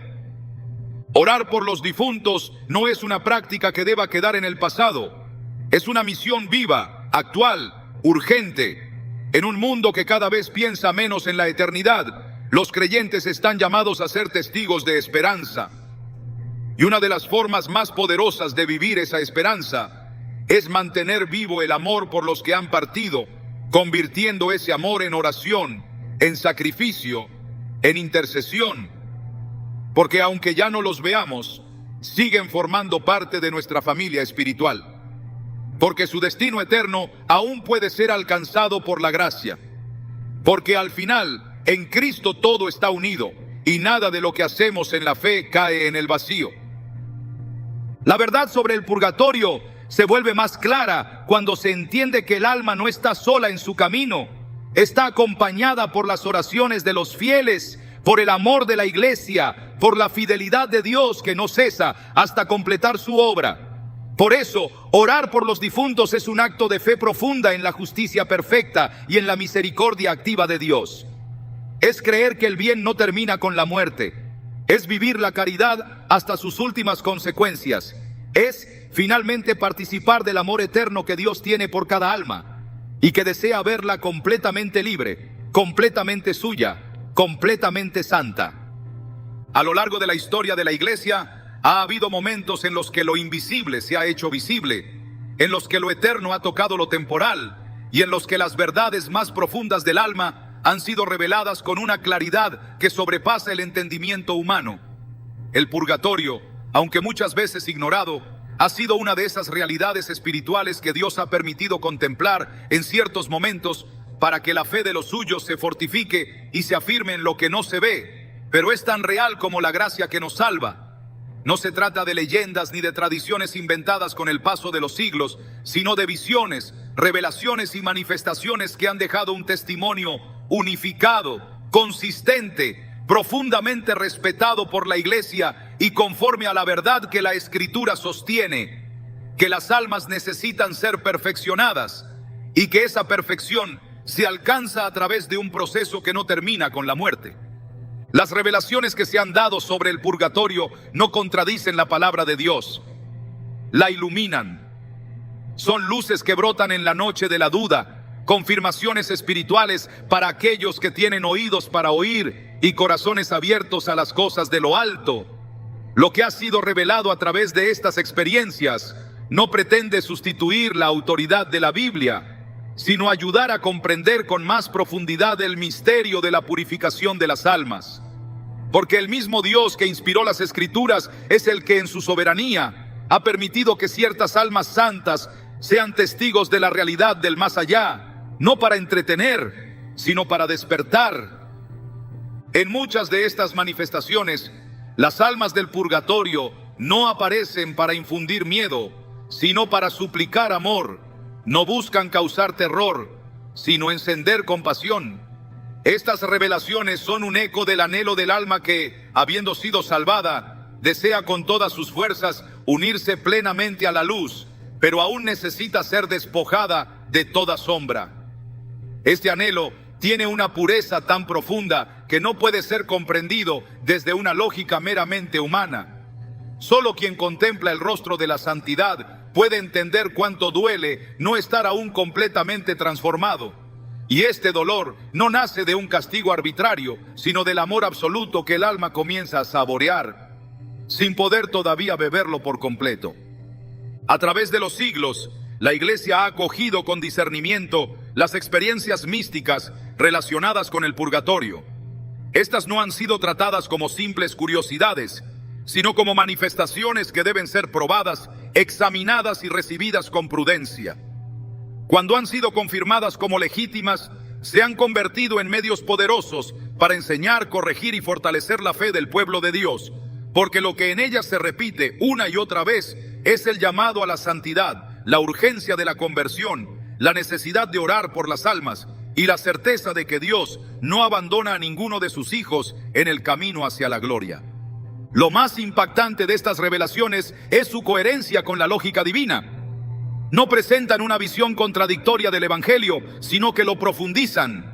Orar por los difuntos no es una práctica que deba quedar en el pasado. Es una misión viva, actual, urgente. En un mundo que cada vez piensa menos en la eternidad, los creyentes están llamados a ser testigos de esperanza. Y una de las formas más poderosas de vivir esa esperanza es mantener vivo el amor por los que han partido, convirtiendo ese amor en oración, en sacrificio, en intercesión. Porque aunque ya no los veamos, siguen formando parte de nuestra familia espiritual. Porque su destino eterno aún puede ser alcanzado por la gracia. Porque al final, en Cristo todo está unido y nada de lo que hacemos en la fe cae en el vacío. La verdad sobre el purgatorio se vuelve más clara cuando se entiende que el alma no está sola en su camino, está acompañada por las oraciones de los fieles, por el amor de la iglesia, por la fidelidad de Dios que no cesa hasta completar su obra. Por eso, orar por los difuntos es un acto de fe profunda en la justicia perfecta y en la misericordia activa de Dios. Es creer que el bien no termina con la muerte. Es vivir la caridad hasta sus últimas consecuencias. Es finalmente participar del amor eterno que Dios tiene por cada alma y que desea verla completamente libre, completamente suya, completamente santa. A lo largo de la historia de la Iglesia, ha habido momentos en los que lo invisible se ha hecho visible, en los que lo eterno ha tocado lo temporal y en los que las verdades más profundas del alma han sido reveladas con una claridad que sobrepasa el entendimiento humano. El purgatorio, aunque muchas veces ignorado, ha sido una de esas realidades espirituales que Dios ha permitido contemplar en ciertos momentos para que la fe de los suyos se fortifique y se afirme en lo que no se ve, pero es tan real como la gracia que nos salva. No se trata de leyendas ni de tradiciones inventadas con el paso de los siglos, sino de visiones, revelaciones y manifestaciones que han dejado un testimonio unificado, consistente, profundamente respetado por la Iglesia y conforme a la verdad que la Escritura sostiene, que las almas necesitan ser perfeccionadas y que esa perfección se alcanza a través de un proceso que no termina con la muerte. Las revelaciones que se han dado sobre el purgatorio no contradicen la palabra de Dios, la iluminan. Son luces que brotan en la noche de la duda, confirmaciones espirituales para aquellos que tienen oídos para oír y corazones abiertos a las cosas de lo alto. Lo que ha sido revelado a través de estas experiencias no pretende sustituir la autoridad de la Biblia, sino ayudar a comprender con más profundidad el misterio de la purificación de las almas. Porque el mismo Dios que inspiró las Escrituras es el que en su soberanía ha permitido que ciertas almas santas sean testigos de la realidad del más allá, no para entretener, sino para despertar. En muchas de estas manifestaciones, las almas del purgatorio no aparecen para infundir miedo, sino para suplicar amor. No buscan causar terror, sino encender compasión. Estas revelaciones son un eco del anhelo del alma que, habiendo sido salvada, desea con todas sus fuerzas unirse plenamente a la luz, pero aún necesita ser despojada de toda sombra. Este anhelo tiene una pureza tan profunda que no puede ser comprendido desde una lógica meramente humana. Solo quien contempla el rostro de la santidad puede entender cuánto duele no estar aún completamente transformado. Y este dolor no nace de un castigo arbitrario, sino del amor absoluto que el alma comienza a saborear, sin poder todavía beberlo por completo. A través de los siglos, la Iglesia ha acogido con discernimiento las experiencias místicas relacionadas con el purgatorio. Estas no han sido tratadas como simples curiosidades, sino como manifestaciones que deben ser probadas, examinadas y recibidas con prudencia. Cuando han sido confirmadas como legítimas, se han convertido en medios poderosos para enseñar, corregir y fortalecer la fe del pueblo de Dios, porque lo que en ellas se repite una y otra vez es el llamado a la santidad, la urgencia de la conversión, la necesidad de orar por las almas y la certeza de que Dios no abandona a ninguno de sus hijos en el camino hacia la gloria. Lo más impactante de estas revelaciones es su coherencia con la lógica divina. No presentan una visión contradictoria del Evangelio, sino que lo profundizan.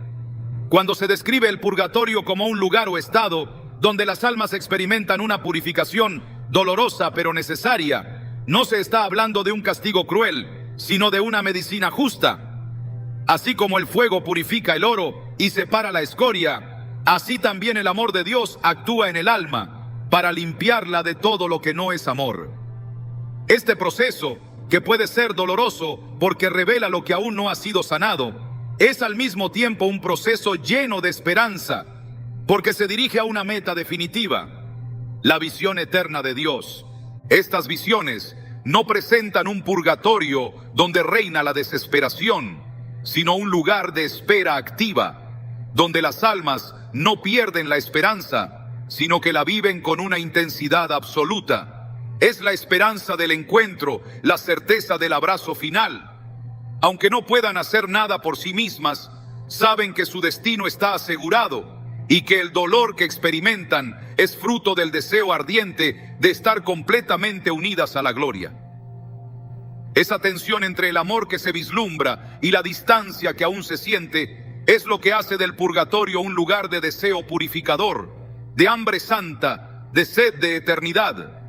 Cuando se describe el purgatorio como un lugar o estado donde las almas experimentan una purificación dolorosa pero necesaria, no se está hablando de un castigo cruel, sino de una medicina justa. Así como el fuego purifica el oro y separa la escoria, así también el amor de Dios actúa en el alma para limpiarla de todo lo que no es amor. Este proceso, que puede ser doloroso porque revela lo que aún no ha sido sanado, es al mismo tiempo un proceso lleno de esperanza, porque se dirige a una meta definitiva, la visión eterna de Dios. Estas visiones no presentan un purgatorio donde reina la desesperación, sino un lugar de espera activa, donde las almas no pierden la esperanza, sino que la viven con una intensidad absoluta. Es la esperanza del encuentro, la certeza del abrazo final. Aunque no puedan hacer nada por sí mismas, saben que su destino está asegurado y que el dolor que experimentan es fruto del deseo ardiente de estar completamente unidas a la gloria. Esa tensión entre el amor que se vislumbra y la distancia que aún se siente es lo que hace del purgatorio un lugar de deseo purificador, de hambre santa, de sed de eternidad.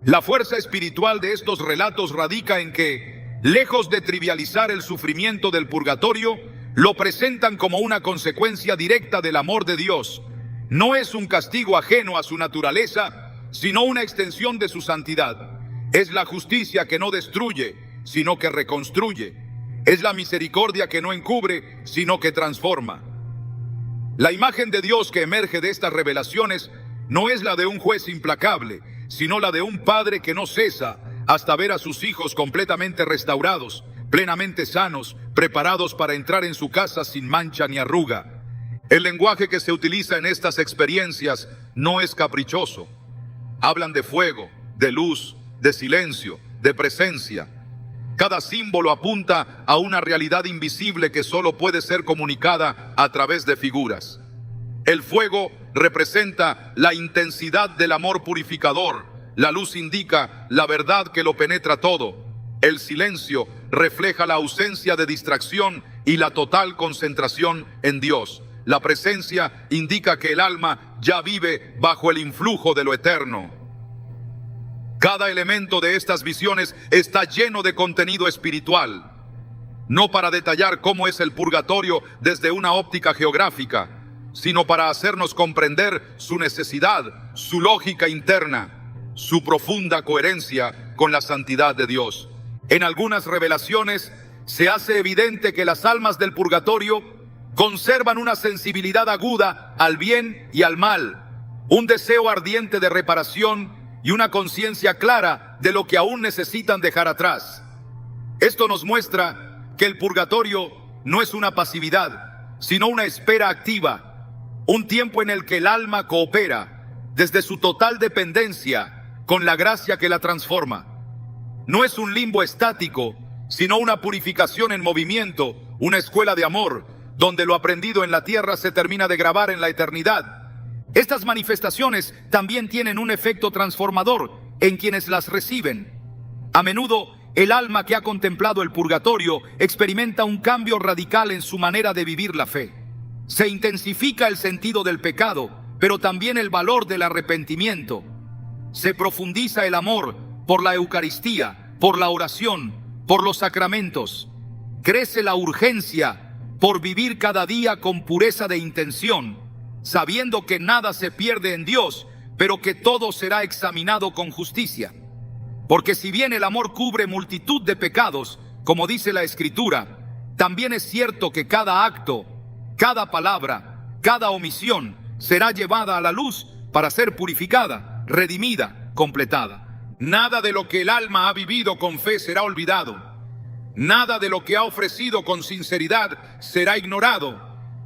La fuerza espiritual de estos relatos radica en que, lejos de trivializar el sufrimiento del purgatorio, lo presentan como una consecuencia directa del amor de Dios. No es un castigo ajeno a su naturaleza, sino una extensión de su santidad. Es la justicia que no destruye, sino que reconstruye. Es la misericordia que no encubre, sino que transforma. La imagen de Dios que emerge de estas revelaciones no es la de un juez implacable, sino la de un padre que no cesa hasta ver a sus hijos completamente restaurados, plenamente sanos, preparados para entrar en su casa sin mancha ni arruga. El lenguaje que se utiliza en estas experiencias no es caprichoso. Hablan de fuego, de luz, de silencio, de presencia. Cada símbolo apunta a una realidad invisible que solo puede ser comunicada a través de figuras. El fuego representa la intensidad del amor purificador. La luz indica la verdad que lo penetra todo. El silencio refleja la ausencia de distracción y la total concentración en Dios. La presencia indica que el alma ya vive bajo el influjo de lo eterno. Cada elemento de estas visiones está lleno de contenido espiritual. No para detallar cómo es el purgatorio desde una óptica geográfica, sino para hacernos comprender su necesidad, su lógica interna, su profunda coherencia con la santidad de Dios. En algunas revelaciones se hace evidente que las almas del purgatorio conservan una sensibilidad aguda al bien y al mal, un deseo ardiente de reparación y una conciencia clara de lo que aún necesitan dejar atrás. Esto nos muestra que el purgatorio no es una pasividad, sino una espera activa, un tiempo en el que el alma coopera desde su total dependencia con la gracia que la transforma. No es un limbo estático, sino una purificación en movimiento, una escuela de amor, donde lo aprendido en la tierra se termina de grabar en la eternidad. Estas manifestaciones también tienen un efecto transformador en quienes las reciben. A menudo, el alma que ha contemplado el purgatorio experimenta un cambio radical en su manera de vivir la fe. Se intensifica el sentido del pecado, pero también el valor del arrepentimiento. Se profundiza el amor por la Eucaristía, por la oración, por los sacramentos. Crece la urgencia por vivir cada día con pureza de intención, sabiendo que nada se pierde en Dios, pero que todo será examinado con justicia. Porque si bien el amor cubre multitud de pecados, como dice la Escritura, también es cierto que cada acto, cada palabra, cada omisión será llevada a la luz para ser purificada, redimida, completada. Nada de lo que el alma ha vivido con fe será olvidado. Nada de lo que ha ofrecido con sinceridad será ignorado,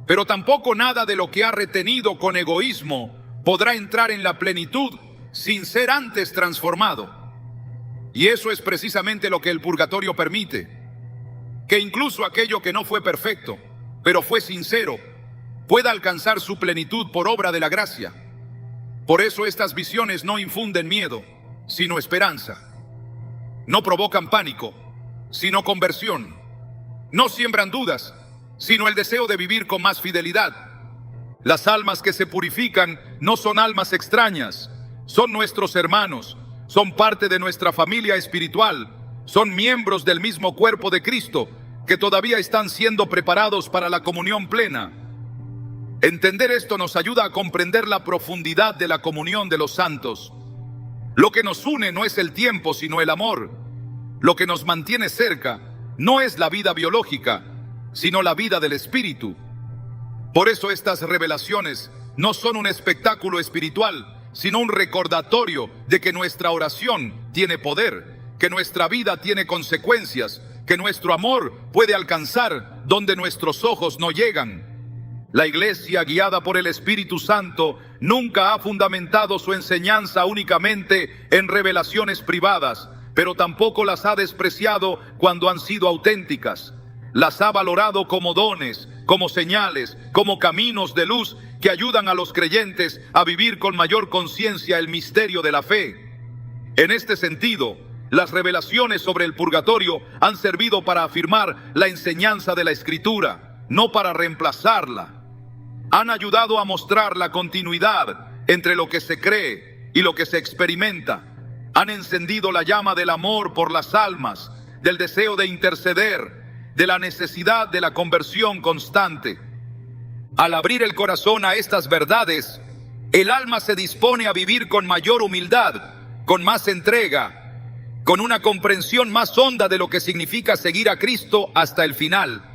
pero tampoco nada de lo que ha retenido con egoísmo podrá entrar en la plenitud sin ser antes transformado. Y eso es precisamente lo que el purgatorio permite. Que incluso aquello que no fue perfecto, pero fue sincero, pueda alcanzar su plenitud por obra de la gracia. Por eso estas visiones no infunden miedo, sino esperanza. No provocan pánico, sino conversión. No siembran dudas, sino el deseo de vivir con más fidelidad. Las almas que se purifican no son almas extrañas, son nuestros hermanos, son parte de nuestra familia espiritual, son miembros del mismo cuerpo de Cristo, que todavía están siendo preparados para la comunión plena. Entender esto nos ayuda a comprender la profundidad de la comunión de los santos. Lo que nos une no es el tiempo, sino el amor. Lo que nos mantiene cerca no es la vida biológica, sino la vida del espíritu. Por eso estas revelaciones no son un espectáculo espiritual, sino un recordatorio de que nuestra oración tiene poder, que nuestra vida tiene consecuencias, que nuestro amor puede alcanzar donde nuestros ojos no llegan. La Iglesia, guiada por el Espíritu Santo, nunca ha fundamentado su enseñanza únicamente en revelaciones privadas, pero tampoco las ha despreciado cuando han sido auténticas. Las ha valorado como dones, como señales, como caminos de luz que ayudan a los creyentes a vivir con mayor conciencia el misterio de la fe. En este sentido, las revelaciones sobre el purgatorio han servido para afirmar la enseñanza de la Escritura, no para reemplazarla. Han ayudado a mostrar la continuidad entre lo que se cree y lo que se experimenta. Han encendido la llama del amor por las almas, del deseo de interceder, de la necesidad de la conversión constante. Al abrir el corazón a estas verdades, el alma se dispone a vivir con mayor humildad, con más entrega, con una comprensión más honda de lo que significa seguir a Cristo hasta el final.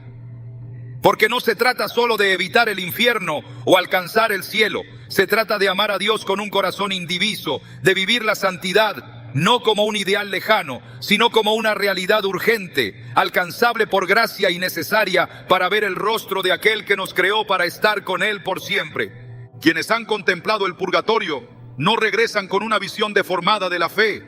Porque no se trata solo de evitar el infierno o alcanzar el cielo, se trata de amar a Dios con un corazón indiviso, de vivir la santidad, no como un ideal lejano, sino como una realidad urgente, alcanzable por gracia y necesaria para ver el rostro de aquel que nos creó para estar con Él por siempre. Quienes han contemplado el purgatorio no regresan con una visión deformada de la fe,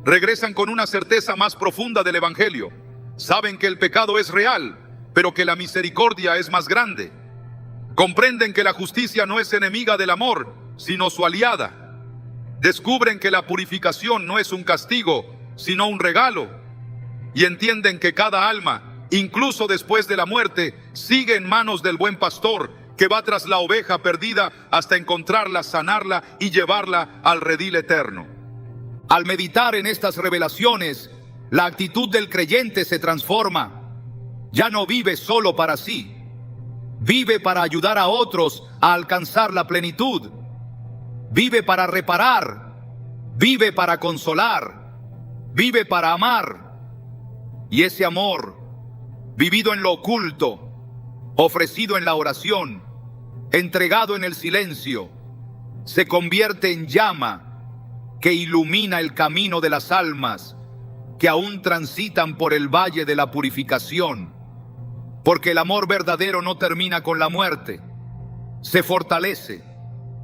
regresan con una certeza más profunda del Evangelio. Saben que el pecado es real, pero que la misericordia es más grande. Comprenden que la justicia no es enemiga del amor, sino su aliada. Descubren que la purificación no es un castigo, sino un regalo. Y entienden que cada alma, incluso después de la muerte, sigue en manos del buen pastor, que va tras la oveja perdida hasta encontrarla, sanarla y llevarla al redil eterno. Al meditar en estas revelaciones, la actitud del creyente se transforma. Ya no vive solo para sí, vive para ayudar a otros a alcanzar la plenitud. Vive para reparar, vive para consolar, vive para amar. Y ese amor, vivido en lo oculto, ofrecido en la oración, entregado en el silencio, se convierte en llama que ilumina el camino de las almas que aún transitan por el valle de la purificación. Porque el amor verdadero no termina con la muerte, se fortalece,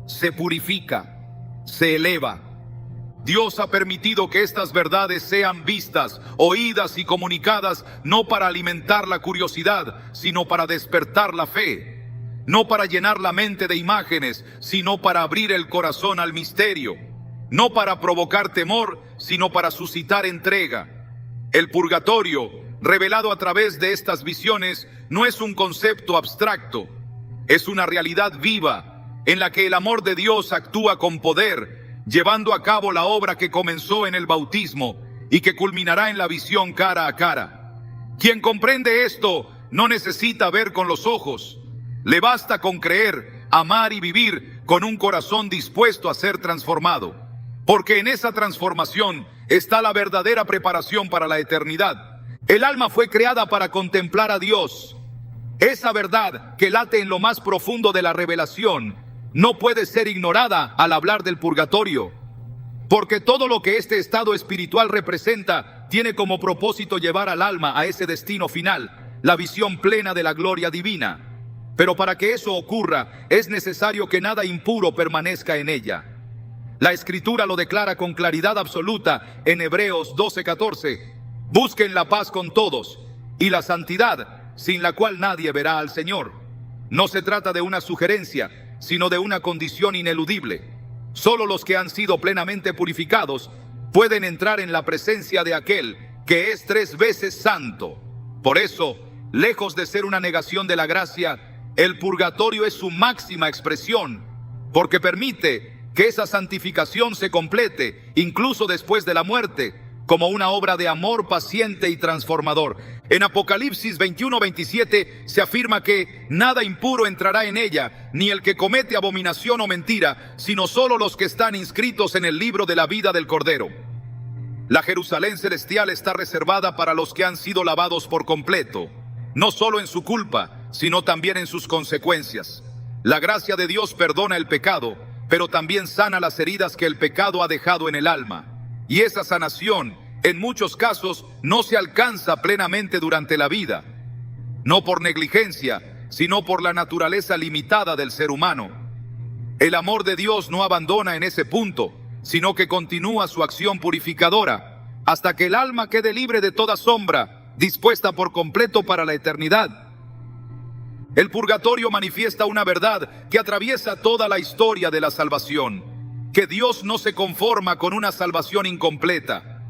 se purifica, se eleva. Dios ha permitido que estas verdades sean vistas, oídas y comunicadas, no para alimentar la curiosidad, sino para despertar la fe, no para llenar la mente de imágenes, sino para abrir el corazón al misterio, no para provocar temor, sino para suscitar entrega. El purgatorio, revelado a través de estas visiones, no es un concepto abstracto, es una realidad viva, en la que el amor de Dios actúa con poder, llevando a cabo la obra que comenzó en el bautismo y que culminará en la visión cara a cara. Quien comprende esto no necesita ver con los ojos, le basta con creer, amar y vivir con un corazón dispuesto a ser transformado, porque en esa transformación está la verdadera preparación para la eternidad. El alma fue creada para contemplar a Dios. Esa verdad que late en lo más profundo de la revelación no puede ser ignorada al hablar del purgatorio, porque todo lo que este estado espiritual representa tiene como propósito llevar al alma a ese destino final, la visión plena de la gloria divina. Pero para que eso ocurra, es necesario que nada impuro permanezca en ella. La Escritura lo declara con claridad absoluta en Hebreos 12:14. Busquen la paz con todos y la santidad, sin la cual nadie verá al Señor. No se trata de una sugerencia, sino de una condición ineludible. Solo los que han sido plenamente purificados pueden entrar en la presencia de aquel que es 3 veces santo. Por eso, lejos de ser una negación de la gracia, el purgatorio es su máxima expresión, porque permite que esa santificación se complete, incluso después de la muerte, como una obra de amor paciente y transformador. En Apocalipsis 21:27 se afirma que nada impuro entrará en ella, ni el que comete abominación o mentira, sino solo los que están inscritos en el libro de la vida del Cordero. La Jerusalén celestial está reservada para los que han sido lavados por completo, no solo en su culpa, sino también en sus consecuencias. La gracia de Dios perdona el pecado, pero también sana las heridas que el pecado ha dejado en el alma. Y esa sanación, en muchos casos, no se alcanza plenamente durante la vida, no por negligencia, sino por la naturaleza limitada del ser humano. El amor de Dios no abandona en ese punto, sino que continúa su acción purificadora, hasta que el alma quede libre de toda sombra, dispuesta por completo para la eternidad. El purgatorio manifiesta una verdad que atraviesa toda la historia de la salvación, que Dios no se conforma con una salvación incompleta.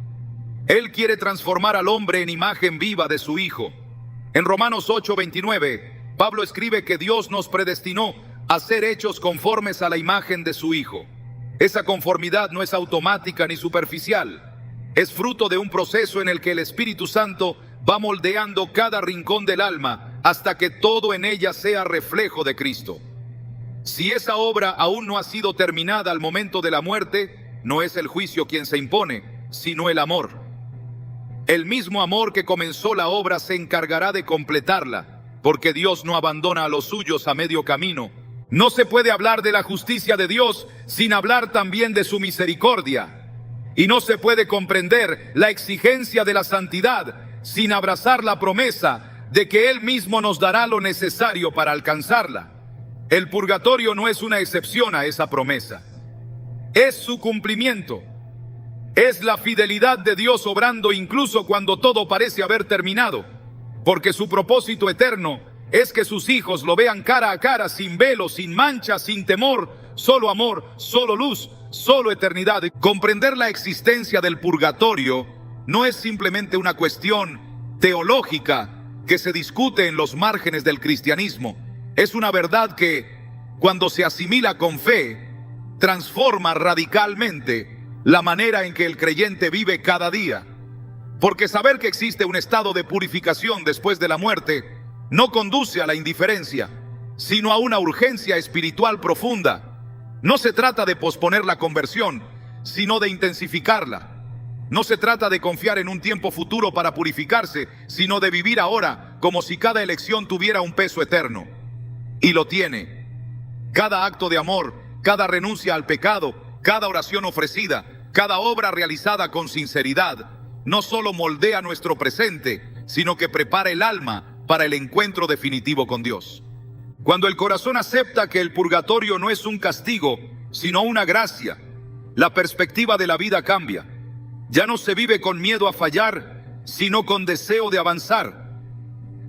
Él quiere transformar al hombre en imagen viva de su Hijo. En Romanos 8:29, Pablo escribe que Dios nos predestinó a ser hechos conformes a la imagen de su Hijo. Esa conformidad no es automática ni superficial. Es fruto de un proceso en el que el Espíritu Santo va moldeando cada rincón del alma hasta que todo en ella sea reflejo de Cristo. Si esa obra aún no ha sido terminada al momento de la muerte, no es el juicio quien se impone, sino el amor. El mismo amor que comenzó la obra se encargará de completarla, porque Dios no abandona a los suyos a medio camino. No se puede hablar de la justicia de Dios sin hablar también de su misericordia. Y no se puede comprender la exigencia de la santidad sin abrazar la promesa de que Él mismo nos dará lo necesario para alcanzarla. El purgatorio no es una excepción a esa promesa. Es su cumplimiento. Es la fidelidad de Dios obrando incluso cuando todo parece haber terminado, porque su propósito eterno es que sus hijos lo vean cara a cara, sin velo, sin mancha, sin temor, solo amor, solo luz, solo eternidad. Comprender la existencia del purgatorio no es simplemente una cuestión teológica que se discute en los márgenes del cristianismo. Es una verdad que, cuando se asimila con fe, transforma radicalmente la manera en que el creyente vive cada día. Porque saber que existe un estado de purificación después de la muerte no conduce a la indiferencia, sino a una urgencia espiritual profunda. No se trata de posponer la conversión, sino de intensificarla. No se trata de confiar en un tiempo futuro para purificarse, sino de vivir ahora como si cada elección tuviera un peso eterno. Y lo tiene. Cada acto de amor, cada renuncia al pecado, cada oración ofrecida, cada obra realizada con sinceridad, no solo moldea nuestro presente, sino que prepara el alma para el encuentro definitivo con Dios. Cuando el corazón acepta que el purgatorio no es un castigo, sino una gracia, la perspectiva de la vida cambia. Ya no se vive con miedo a fallar, sino con deseo de avanzar.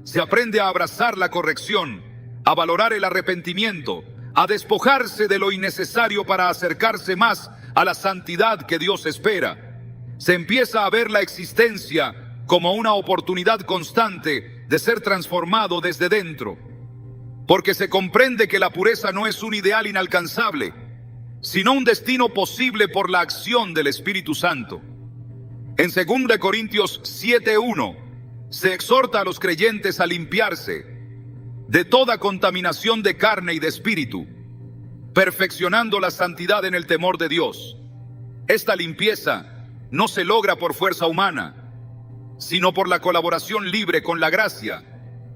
Se aprende a abrazar la corrección, a valorar el arrepentimiento, a despojarse de lo innecesario para acercarse más a la santidad que Dios espera. Se empieza a ver la existencia como una oportunidad constante de ser transformado desde dentro, porque se comprende que la pureza no es un ideal inalcanzable, sino un destino posible por la acción del Espíritu Santo. En 2 Corintios 7:1 se exhorta a los creyentes a limpiarse de toda contaminación de carne y de espíritu, perfeccionando la santidad en el temor de Dios. Esta limpieza no se logra por fuerza humana, sino por la colaboración libre con la gracia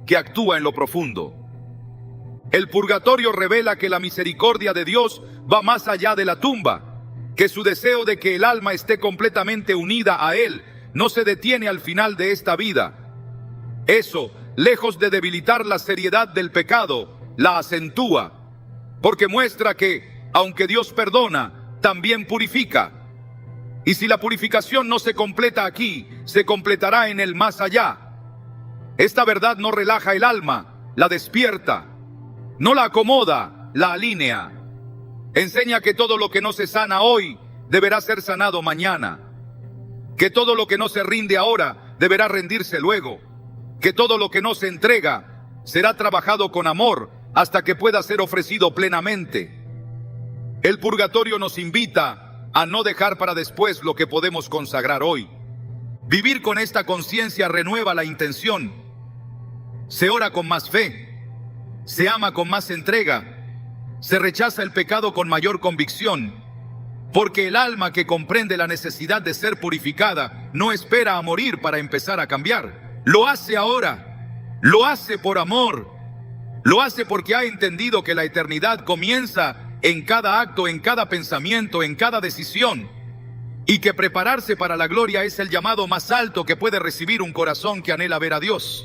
que actúa en lo profundo. El purgatorio revela que la misericordia de Dios va más allá de la tumba, que su deseo de que el alma esté completamente unida a Él no se detiene al final de esta vida. Eso, lejos de debilitar la seriedad del pecado, la acentúa, porque muestra que, aunque Dios perdona, también purifica. Y si la purificación no se completa aquí, se completará en el más allá. Esta verdad no relaja el alma, la despierta, no la acomoda, la alinea. Enseña que todo lo que no se sana hoy deberá ser sanado mañana, que todo lo que no se rinde ahora deberá rendirse luego, que todo lo que no se entrega será trabajado con amor hasta que pueda ser ofrecido plenamente. El purgatorio nos invita a no dejar para después lo que podemos consagrar hoy. Vivir con esta conciencia renueva la intención. Se ora con más fe, se ama con más entrega, se rechaza el pecado con mayor convicción, porque el alma que comprende la necesidad de ser purificada no espera a morir para empezar a cambiar. Lo hace ahora, lo hace por amor, lo hace porque ha entendido que la eternidad comienza en cada acto, en cada pensamiento, en cada decisión, y que prepararse para la gloria es el llamado más alto que puede recibir un corazón que anhela ver a Dios.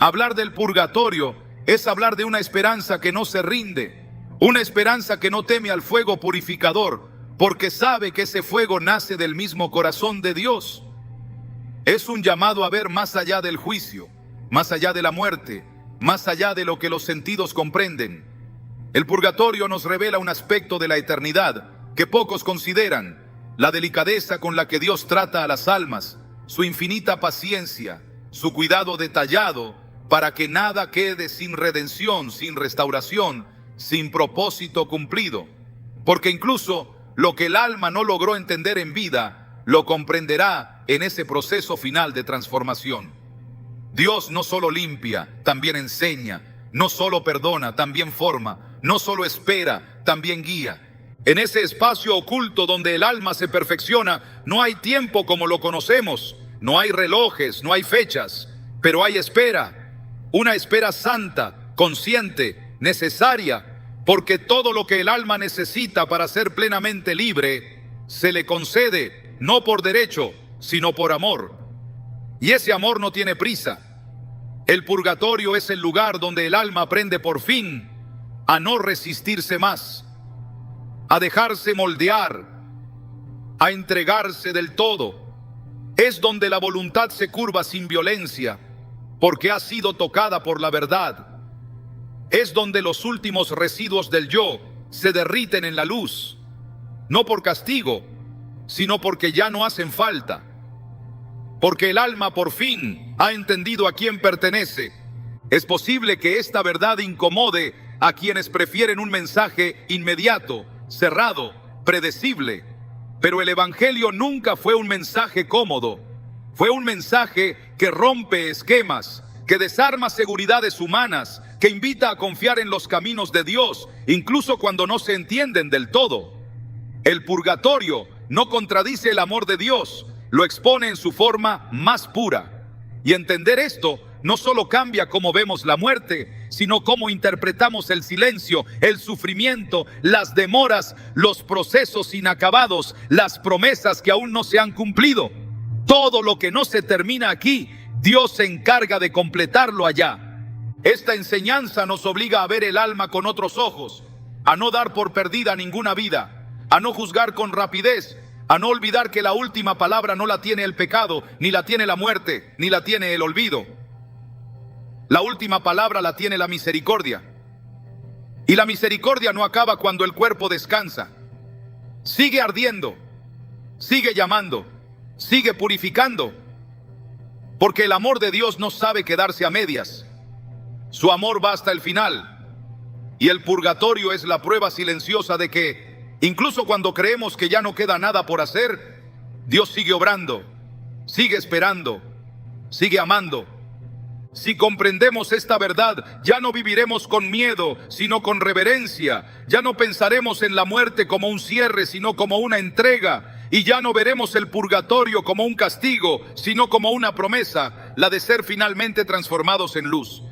Hablar del purgatorio es hablar de una esperanza que no se rinde, una esperanza que no teme al fuego purificador, porque sabe que ese fuego nace del mismo corazón de Dios. Es un llamado a ver más allá del juicio, más allá de la muerte, más allá de lo que los sentidos comprenden. El purgatorio nos revela un aspecto de la eternidad que pocos consideran: la delicadeza con la que Dios trata a las almas, su infinita paciencia, su cuidado detallado para que nada quede sin redención, sin restauración, sin propósito cumplido. Porque incluso lo que el alma no logró entender en vida, lo comprenderá en ese proceso final de transformación. Dios no solo limpia, también enseña, no solo perdona, también forma, no solo espera, también guía. En ese espacio oculto donde el alma se perfecciona, no hay tiempo como lo conocemos, no hay relojes, no hay fechas, pero hay espera, una espera santa, consciente, necesaria, porque todo lo que el alma necesita para ser plenamente libre, se le concede, no por derecho, sino por amor. Y ese amor no tiene prisa. El purgatorio es el lugar donde el alma aprende por fin a no resistirse más, a dejarse moldear, a entregarse del todo. Es donde la voluntad se curva sin violencia, porque ha sido tocada por la verdad. Es donde los últimos residuos del yo se derriten en la luz, no por castigo, sino porque ya no hacen falta. Porque el alma por fin ha entendido a quién pertenece. Es posible que esta verdad incomode a quienes prefieren un mensaje inmediato, cerrado, predecible. Pero el Evangelio nunca fue un mensaje cómodo. Fue un mensaje que rompe esquemas, que desarma seguridades humanas, que invita a confiar en los caminos de Dios, incluso cuando no se entienden del todo. El purgatorio no contradice el amor de Dios, lo expone en su forma más pura. Y entender esto no solo cambia cómo vemos la muerte, sino cómo interpretamos el silencio, el sufrimiento, las demoras, los procesos inacabados, las promesas que aún no se han cumplido. Todo lo que no se termina aquí, Dios se encarga de completarlo allá. Esta enseñanza nos obliga a ver el alma con otros ojos, a no dar por perdida ninguna vida, a no juzgar con rapidez, a no olvidar que la última palabra no la tiene el pecado, ni la tiene la muerte, ni la tiene el olvido. La última palabra la tiene la misericordia. Y la misericordia no acaba cuando el cuerpo descansa. Sigue ardiendo, sigue llamando, sigue purificando. Porque el amor de Dios no sabe quedarse a medias. Su amor va hasta el final. Y el purgatorio es la prueba silenciosa de que, incluso cuando creemos que ya no queda nada por hacer, Dios sigue obrando. Sigue esperando, sigue amando. Si comprendemos esta verdad, ya no viviremos con miedo, sino con reverencia. Ya no pensaremos en la muerte como un cierre, sino como una entrega. Y ya no veremos el purgatorio como un castigo, sino como una promesa, la de ser finalmente transformados en luz.